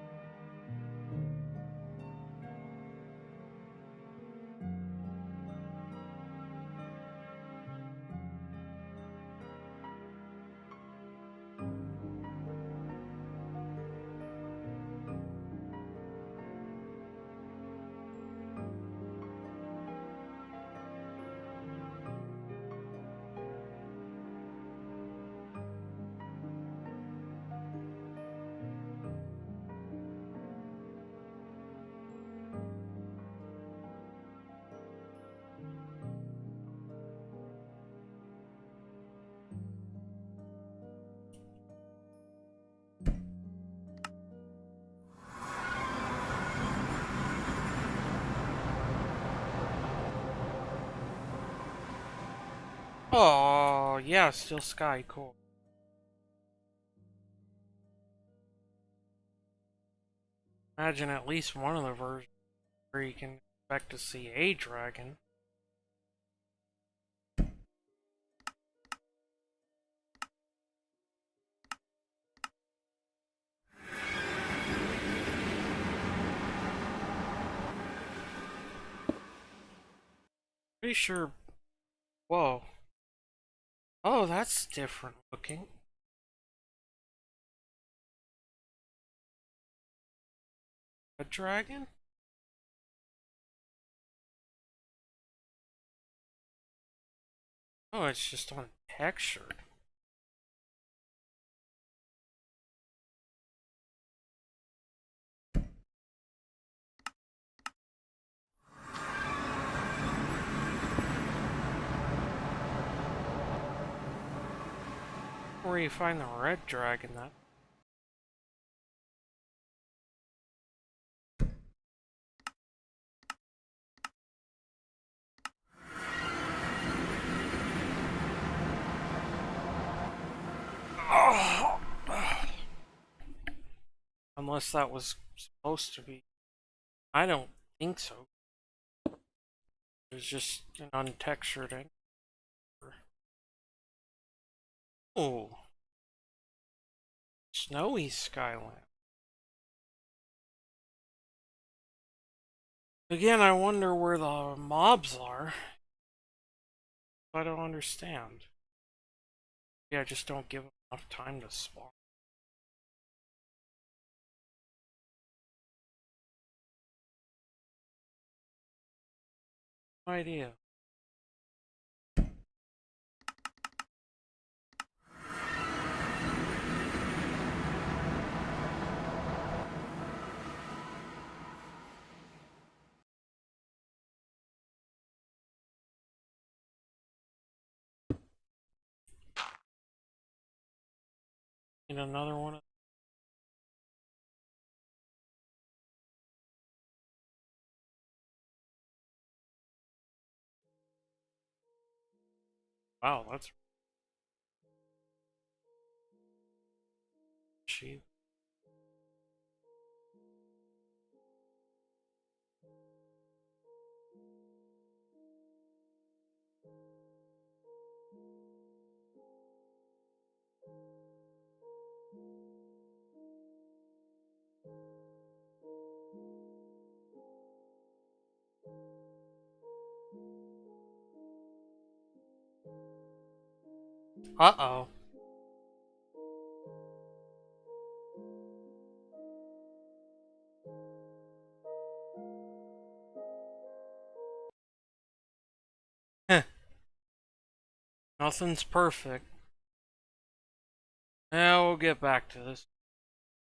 Speaker 1: Oh, yeah, still sky, cool. Imagine at least one of the versions where you can expect to see a dragon. Pretty sure. Whoa. Oh, that's different looking. A dragon? Oh, it's just on texture. Where you find the red dragon, that. Oh. Unless that was supposed to be. I don't think so. It's just an untextured ink. Oh. Snowy Skyland. Again, I wonder where the mobs are. I don't understand. Yeah, just don't give them enough time to spawn. No idea. Need another one of. Wow, that's cheap. Uh-oh. Heh. Nothing's perfect. Now we'll get back to this.